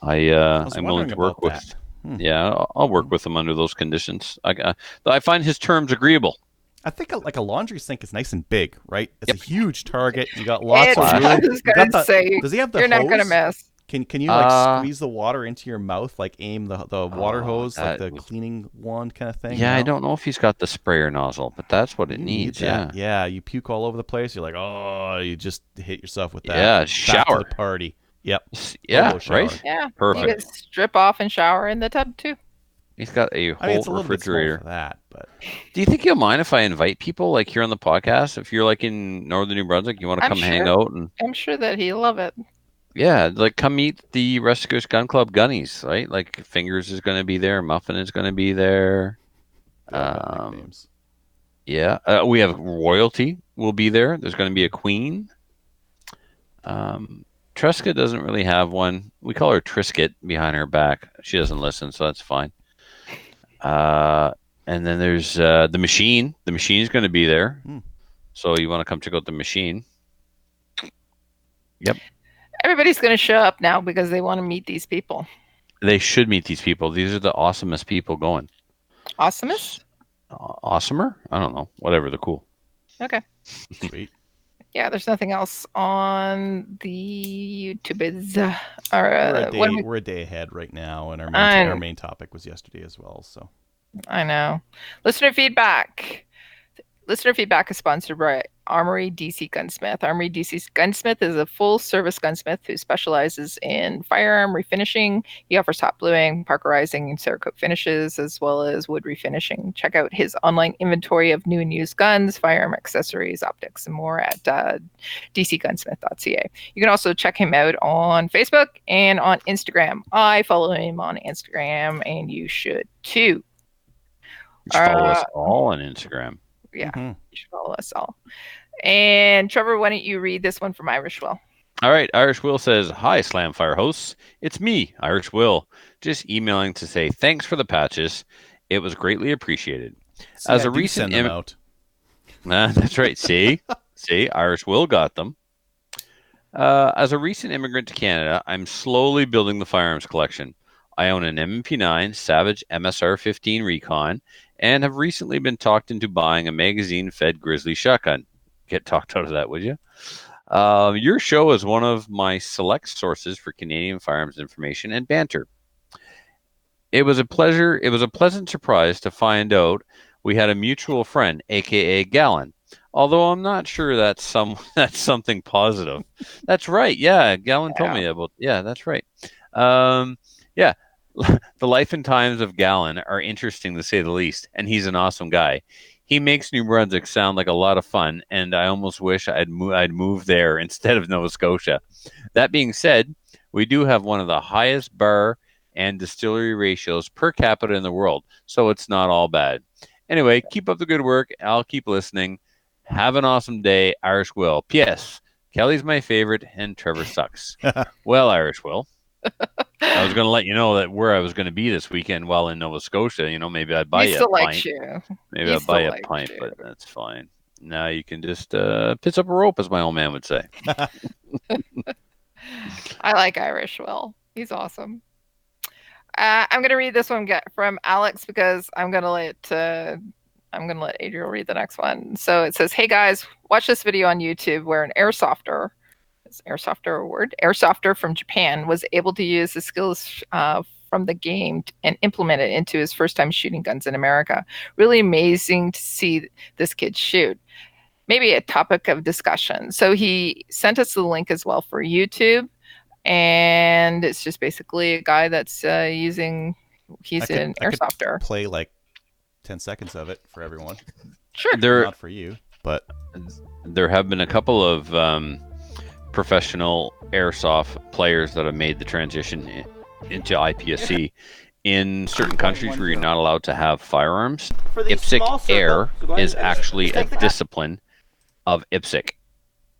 I was I'm willing wondering to work about with. that. Yeah, I'll work with him under those conditions. I find his terms agreeable. I think a laundry sink is nice and big, right? It's Yep. a huge target. You got lots it's, of I room. was You going got to the. say, Does he have the you're hose? not going to miss. Can you like squeeze the water into your mouth, like aim the water hose, like the cleaning wand kind of thing? Yeah, you know? I don't know if he's got the sprayer nozzle, but that's what it You need needs. that. Yeah. Yeah, you puke all over the place. You're like, oh, you just hit yourself with that. Yeah, Back shower. to the party. Yep. Yeah, Turbo shower. right. Yeah. Perfect. You can strip off and shower in the tub too. He's got a whole I mean, it's a little bit small refrigerator. for that, but Do you think you'll mind if I invite people like here on the podcast? If you're like in Northern New Brunswick, you want to I'm come hang sure. out and I'm sure that he'll love it. yeah, like come meet the Rescue Coast Gun Club gunnies, right? Like Fingers is going to be there, Muffin is going to be there. they all got nicknames. Yeah, we have royalty will be there. There's going to be a queen. Tresca doesn't really have one. We call her Trisket behind her back. She doesn't listen, so that's fine. And then there's the machine. The machine is going to be there. So you want to come check out the machine. Yep. Everybody's going to show up now because they want to meet these people. They should meet these people. These are the awesomest people going. Awesomest? Awesomer? I don't know. Whatever. They're cool. Okay. Sweet. Yeah, there's nothing else on the YouTubes. We're a day ahead right now, and our main topic was yesterday as well. So I know. Listener feedback. Listener feedback is sponsored by Armory DC Gunsmith. Armory DC Gunsmith is a full-service gunsmith who specializes in firearm refinishing. He offers hot bluing, parkerizing, and Cerakote finishes, as well as wood refinishing. Check out his online inventory of new and used guns, firearm accessories, optics, and more at dcgunsmith.ca. You can also check him out on Facebook and on Instagram. I follow him on Instagram, and you should too. You should follow us all on Instagram. Yeah, you should follow us all. And Trevor, why don't you read this one from Irish Will? All right, Irish Will says, "Hi, Slamfire hosts. It's me, Irish Will. Just emailing to say thanks for the patches. It was greatly appreciated. As a recent out. That's right. See, Irish Will got them. As a recent immigrant to Canada, I'm slowly building the firearms collection. I own an M&P9 Savage MSR-15 Recon and have recently been talked into buying a magazine-fed Grizzly shotgun. Get talked out of that, would you? Your show is one of my select sources for Canadian firearms information and banter. It was a pleasant surprise to find out we had a mutual friend, aka Gallon. Although I'm not sure that's something positive. That's right. Yeah, Gallon told me about. Yeah, that's right. Yeah, the life and times of Gallon are interesting to say the least, and he's an awesome guy. He makes New Brunswick sound like a lot of fun, and I almost wish I'd move there instead of Nova Scotia. That being said, we do have one of the highest bar and distillery ratios per capita in the world, so it's not all bad. Anyway, keep up the good work. I'll keep listening. Have an awesome day, Irish Will. P.S. Kelly's my favorite, and Trevor sucks. Well, Irish Will, I was going to let you know that where I was going to be this weekend while in Nova Scotia. You know, maybe I'd buy you a pint. Maybe I'd buy you a pint, but that's fine. Now you can just pitch up a rope, as my old man would say. I like Irish Will. He's awesome. I'm going to read this one from Alex because I'm going to let Adriel read the next one. So it says, "Hey guys, watch this video on YouTube where an airsofter from Japan was able to use the skills from the game and implement it into his first time shooting guns in America. Really amazing to see this kid shoot. Maybe a topic of discussion." So he sent us the link as well for YouTube. And it's just basically a guy that's he's an airsofter. Play like 10 seconds of it for everyone. Sure. Not for you, but there have been a couple of professional airsoft players that have made the transition into IPSC in certain countries where you're not allowed to have firearms. IPSC Air is actually a discipline of IPSC.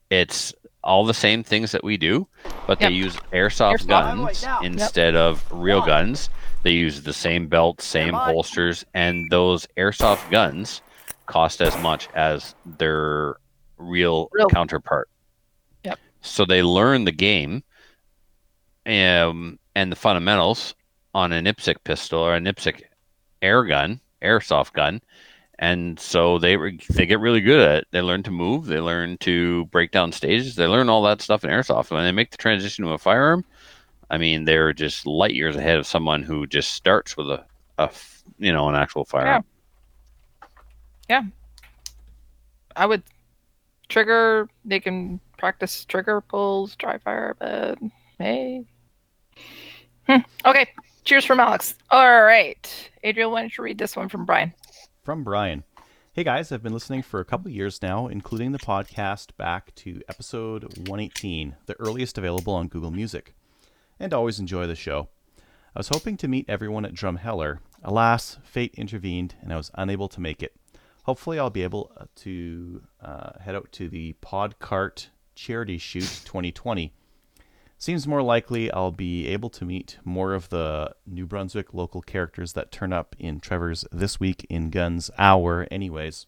It's all the same things that we do, but they Yep. use airsoft Airsoft. guns instead of real guns. They use the same belts, same holsters, and those airsoft guns cost as much as their real counterpart. Yep. So they learn the game and the fundamentals on an IPSC pistol or an IPSC airsoft gun, and so they get really good at it. They learn to move, they learn to break down stages, they learn all that stuff in airsoft. When they make the transition to a firearm, I mean, they're just light years ahead of someone who just starts with an actual firearm. Yeah. I would trigger. They can practice trigger pulls, dry fire, but hey. Okay. Cheers from Alex. All right. Adriel, why don't you read this one from Brian? From Brian. Hey guys, I've been listening for a couple years now, including the podcast back to episode 118, the earliest available on Google Music, and always enjoy the show. I was hoping to meet everyone at Drumheller. Alas, fate intervened and I was unable to make it. Hopefully I'll be able to head out to the Podcart Charity Shoot 2020. Seems more likely I'll be able to meet more of the New Brunswick local characters that turn up in Trevor's This Week in Guns hour anyways.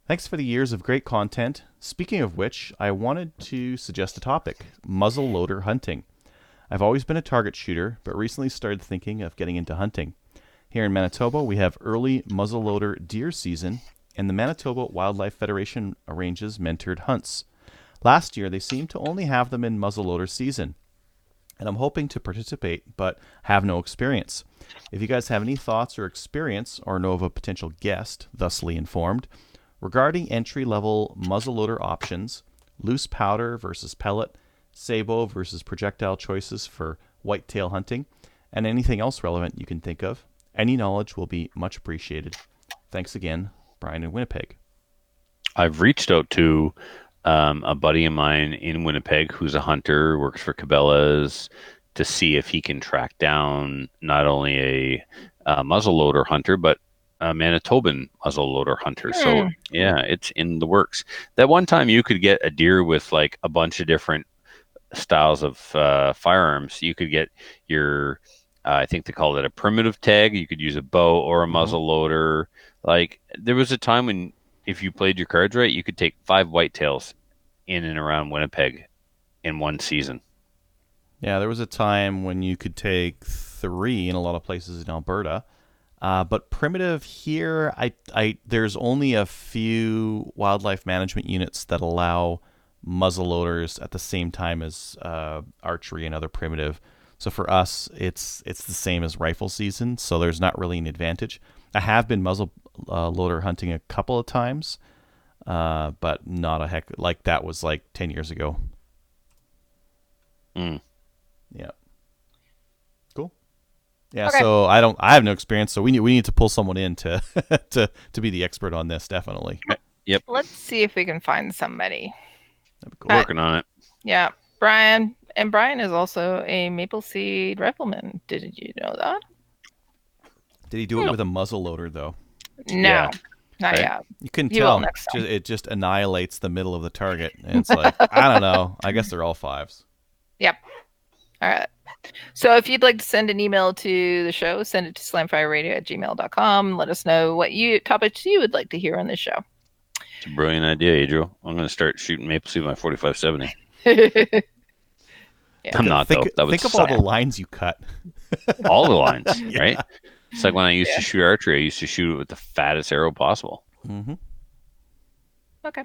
Thanks for the years of great content. Speaking of which, I wanted to suggest a topic, muzzleloader hunting. I've always been a target shooter, but recently started thinking of getting into hunting. Here in Manitoba, we have early muzzleloader deer season, and the Manitoba Wildlife Federation arranges mentored hunts. Last year, they seemed to only have them in muzzleloader season, and I'm hoping to participate, but have no experience. If you guys have any thoughts or experience, or know of a potential guest, thusly informed, regarding entry-level muzzleloader options, loose powder versus pellet, sabot versus projectile choices for whitetail hunting, and anything else relevant you can think of, any knowledge will be much appreciated. Thanks again, Brian in Winnipeg. I've reached out to a buddy of mine in Winnipeg who's a hunter, works for Cabela's, to see if he can track down not only a muzzleloader hunter, but a Manitoban muzzleloader hunter. So yeah, it's in the works. That one time you could get a deer with like a bunch of different styles of firearms. You could get your, I think they called it a primitive tag. You could use a bow or a muzzleloader. Like there was a time when if you played your cards right, you could take 5 whitetails in and around Winnipeg in one season. Yeah, there was a time when you could take 3 in a lot of places in Alberta. But primitive here, there's only a few wildlife management units that allow muzzleloaders at the same time as archery and other primitive. So for us, it's the same as rifle season, so there's not really an advantage. I have been muzzleloader hunting a couple of times, but not a heck like that was like 10 years ago. Yeah. Cool. Yeah. Okay. So I have no experience. So we need to pull someone in to to be the expert on this. Definitely. Yep. Let's see if we can find somebody. That'd be cool. Working on it. Yeah, Brian is also a Maple Seed rifleman. Did you know that? Did he do it with a muzzleloader though? No, not yet. You can tell. It just annihilates the middle of the target, and it's like I don't know. I guess they're all 5s. Yep. All right. So if you'd like to send an email to the show, send it to slamfireradio@gmail.com. Let us know what topics you would like to hear on the show. It's a brilliant idea, Adriel. I'm going to start shooting Maple Seed with my 4570. Yeah. I'm not, though. Think of all the lines you cut. All the lines, right? It's like when I used to shoot archery, I used to shoot it with the fattest arrow possible. Mm-hmm. Okay.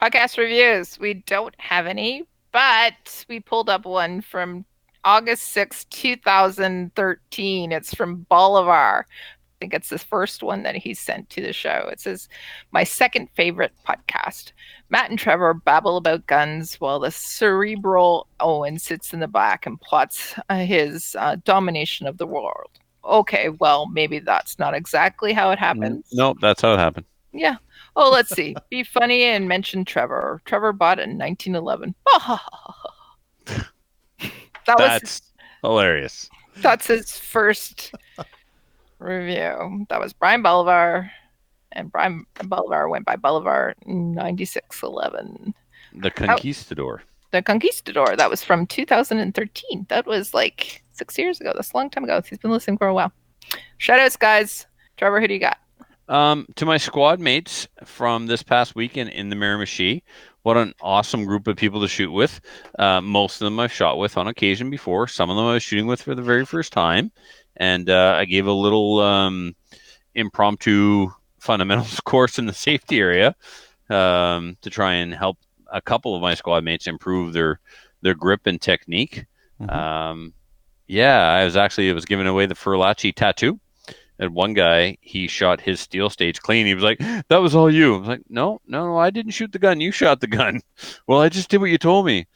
Podcast reviews. We don't have any, but we pulled up one from August 6, 2013. It's from Bolivar. I think it's the first one that he sent to the show. It says, my second favorite podcast. Matt and Trevor babble about guns while the cerebral Owen sits in the back and plots his domination of the world. Okay, well, maybe that's not exactly how it happens. Nope, that's how it happened. Yeah. Oh, let's see. Be funny and mention Trevor. Trevor bought it in 1911. That's hilarious. That's his first review. That was Brian Bolivar, and Brian Bolivar went by Bolivar 9611. The Conquistador. The Conquistador. That was from 2013. That was like 6 years ago. That's a long time ago. He's been listening for a while. Shoutouts, guys. Trevor, who do you got? To my squad mates from this past weekend in the Miramichi. What an awesome group of people to shoot with. Most of them I've shot with on occasion before. Some of them I was shooting with for the very first time. And I gave a little impromptu fundamentals course in the safety area to try and help a couple of my squad mates improve their grip and technique. Mhm. It was giving away the Furlaci tattoo. And one guy, he shot his steel stage clean. He was like, "That was all you." I was like, "No, I didn't shoot the gun. You shot the gun." Well, I just did what you told me.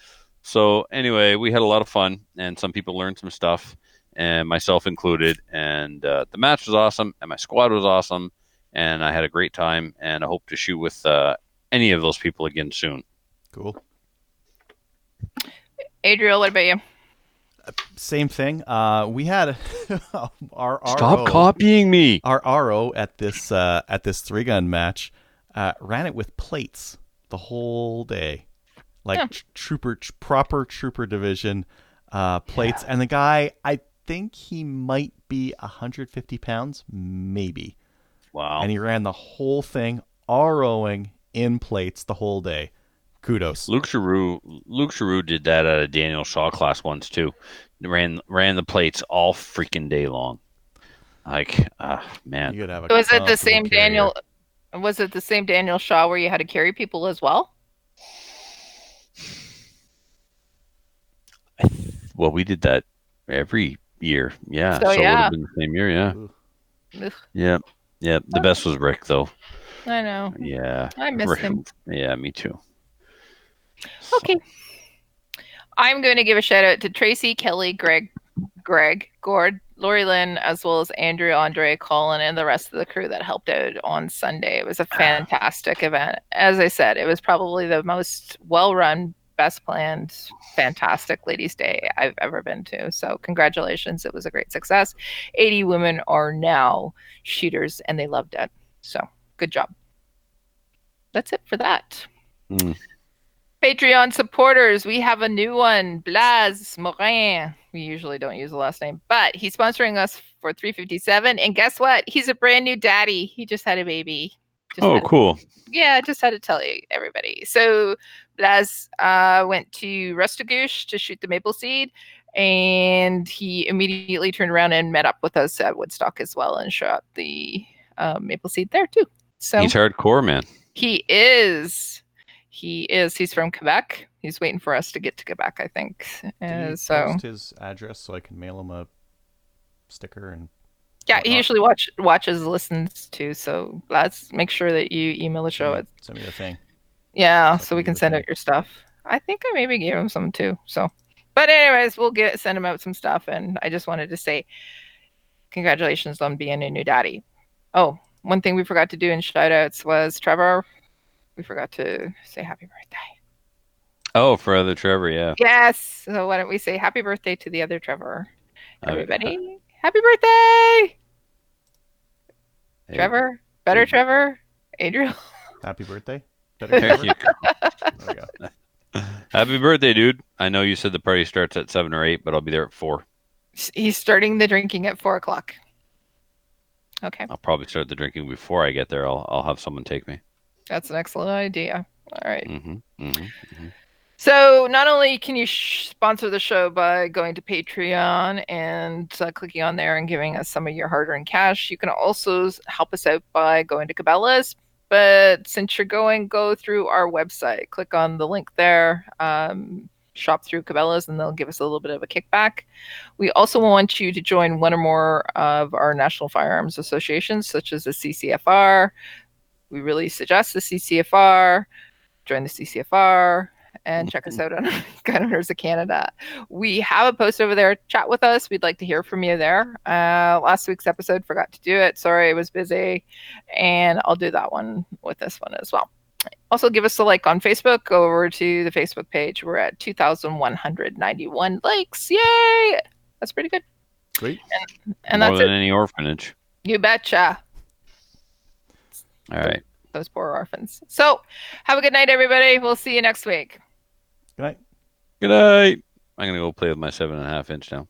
So anyway, we had a lot of fun, and some people learned some stuff, and myself included. And the match was awesome, and my squad was awesome, and I had a great time. And I hope to shoot with any of those people again soon. Cool. Adriel, what about you? Same thing. We had our Stop RO, copying me. our RO at this 3-gun match ran it with plates the whole day, like proper trooper division plates. And the guy, I think he might be 150 pounds, maybe. Wow. And he ran the whole thing ROing in plates the whole day. Kudos. Luke Giroux did that at a Daniel Shaw class once too. Ran the plates all freaking day long. Like, man. You could have a Was it the comfortable same carrier. Daniel? Was it the same Daniel Shaw where you had to carry people as well? Well, we did that every year. Yeah. So, it would yeah. have been the same year. Yeah. Ugh, Yeah. Yeah. The best was Rick, though. I know. Yeah. I miss Rick- him. Yeah, me too. Okay. I'm going to give a shout out to Tracy, Kelly, Greg, Gord, Lori Lynn, as well as Andrew, Andre, Colin, and the rest of the crew that helped out on Sunday. It was a fantastic event. As I said, it was probably the most well-run, best planned, fantastic ladies' day I've ever been to. So congratulations. It was a great success. 80 women are now shooters, and they loved it. So good job. That's it for that. Mm. Patreon supporters, we have a new one, Blaise Morin. We usually don't use the last name, but he's sponsoring us for 357. And guess what? He's a brand new daddy. He just had a baby. Cool. Just had to tell you, everybody. So Blaise went to Restigouche to shoot the maple seed, and he immediately turned around and met up with us at Woodstock as well and shot the maple seed there too. So He's hardcore, man. he is. He's from Quebec. He's waiting for us to get to Quebec, I think. Did he So post his address so I can mail him a sticker and yeah, whatnot? he usually watches, listens too. So let's make sure that you email the show. Send me the thing. Yeah, So I so can we do can the send thing. out your stuff. I think I maybe gave him some too. So, but anyways, we'll send him out some stuff. And I just wanted to say congratulations on being a new daddy. Oh, one thing we forgot to do in shout outs was Trevor. We forgot to say happy birthday. Oh, for other Trevor, yeah. Yes. So why don't we say happy birthday to the other Trevor? Everybody, Uh, happy birthday, Hey, Trevor. Better hey. Trevor. Adriel. Happy birthday. Better Thank Trevor? you. There we go. Happy birthday, dude. I know you said the party starts at 7 or 8, but I'll be there at 4. He's starting the drinking at 4:00. Okay, I'll probably start the drinking before I get there. I'll have someone take me. that's an excellent idea. All right. Mm-hmm. So not only can you sponsor the show by going to Patreon and clicking on there and giving us some of your hard-earned cash, you can also help us out by going to Cabela's. But since you're going, go through our website. Click on the link there. Shop through Cabela's, and they'll give us a little bit of a kickback. We also want you to join one or more of our national firearms associations, such as the CCFR. We really suggest the CCFR. Join the CCFR and check us out on Gun Owners of Canada. We have a post over there. Chat with us. We'd like to hear from you there. Last week's episode, forgot to do it. Sorry, I was busy. And I'll do that one with this one as well. Also, give us a like on Facebook. Go over to the Facebook page. We're at 2,191 likes. Yay! That's pretty good. Sweet. And More that's than it. any orphanage. You betcha. All right. Those poor orphans. So, have a good night, everybody. We'll see you next week. Good night. Good night. I'm gonna go play with my 7.5 inch now.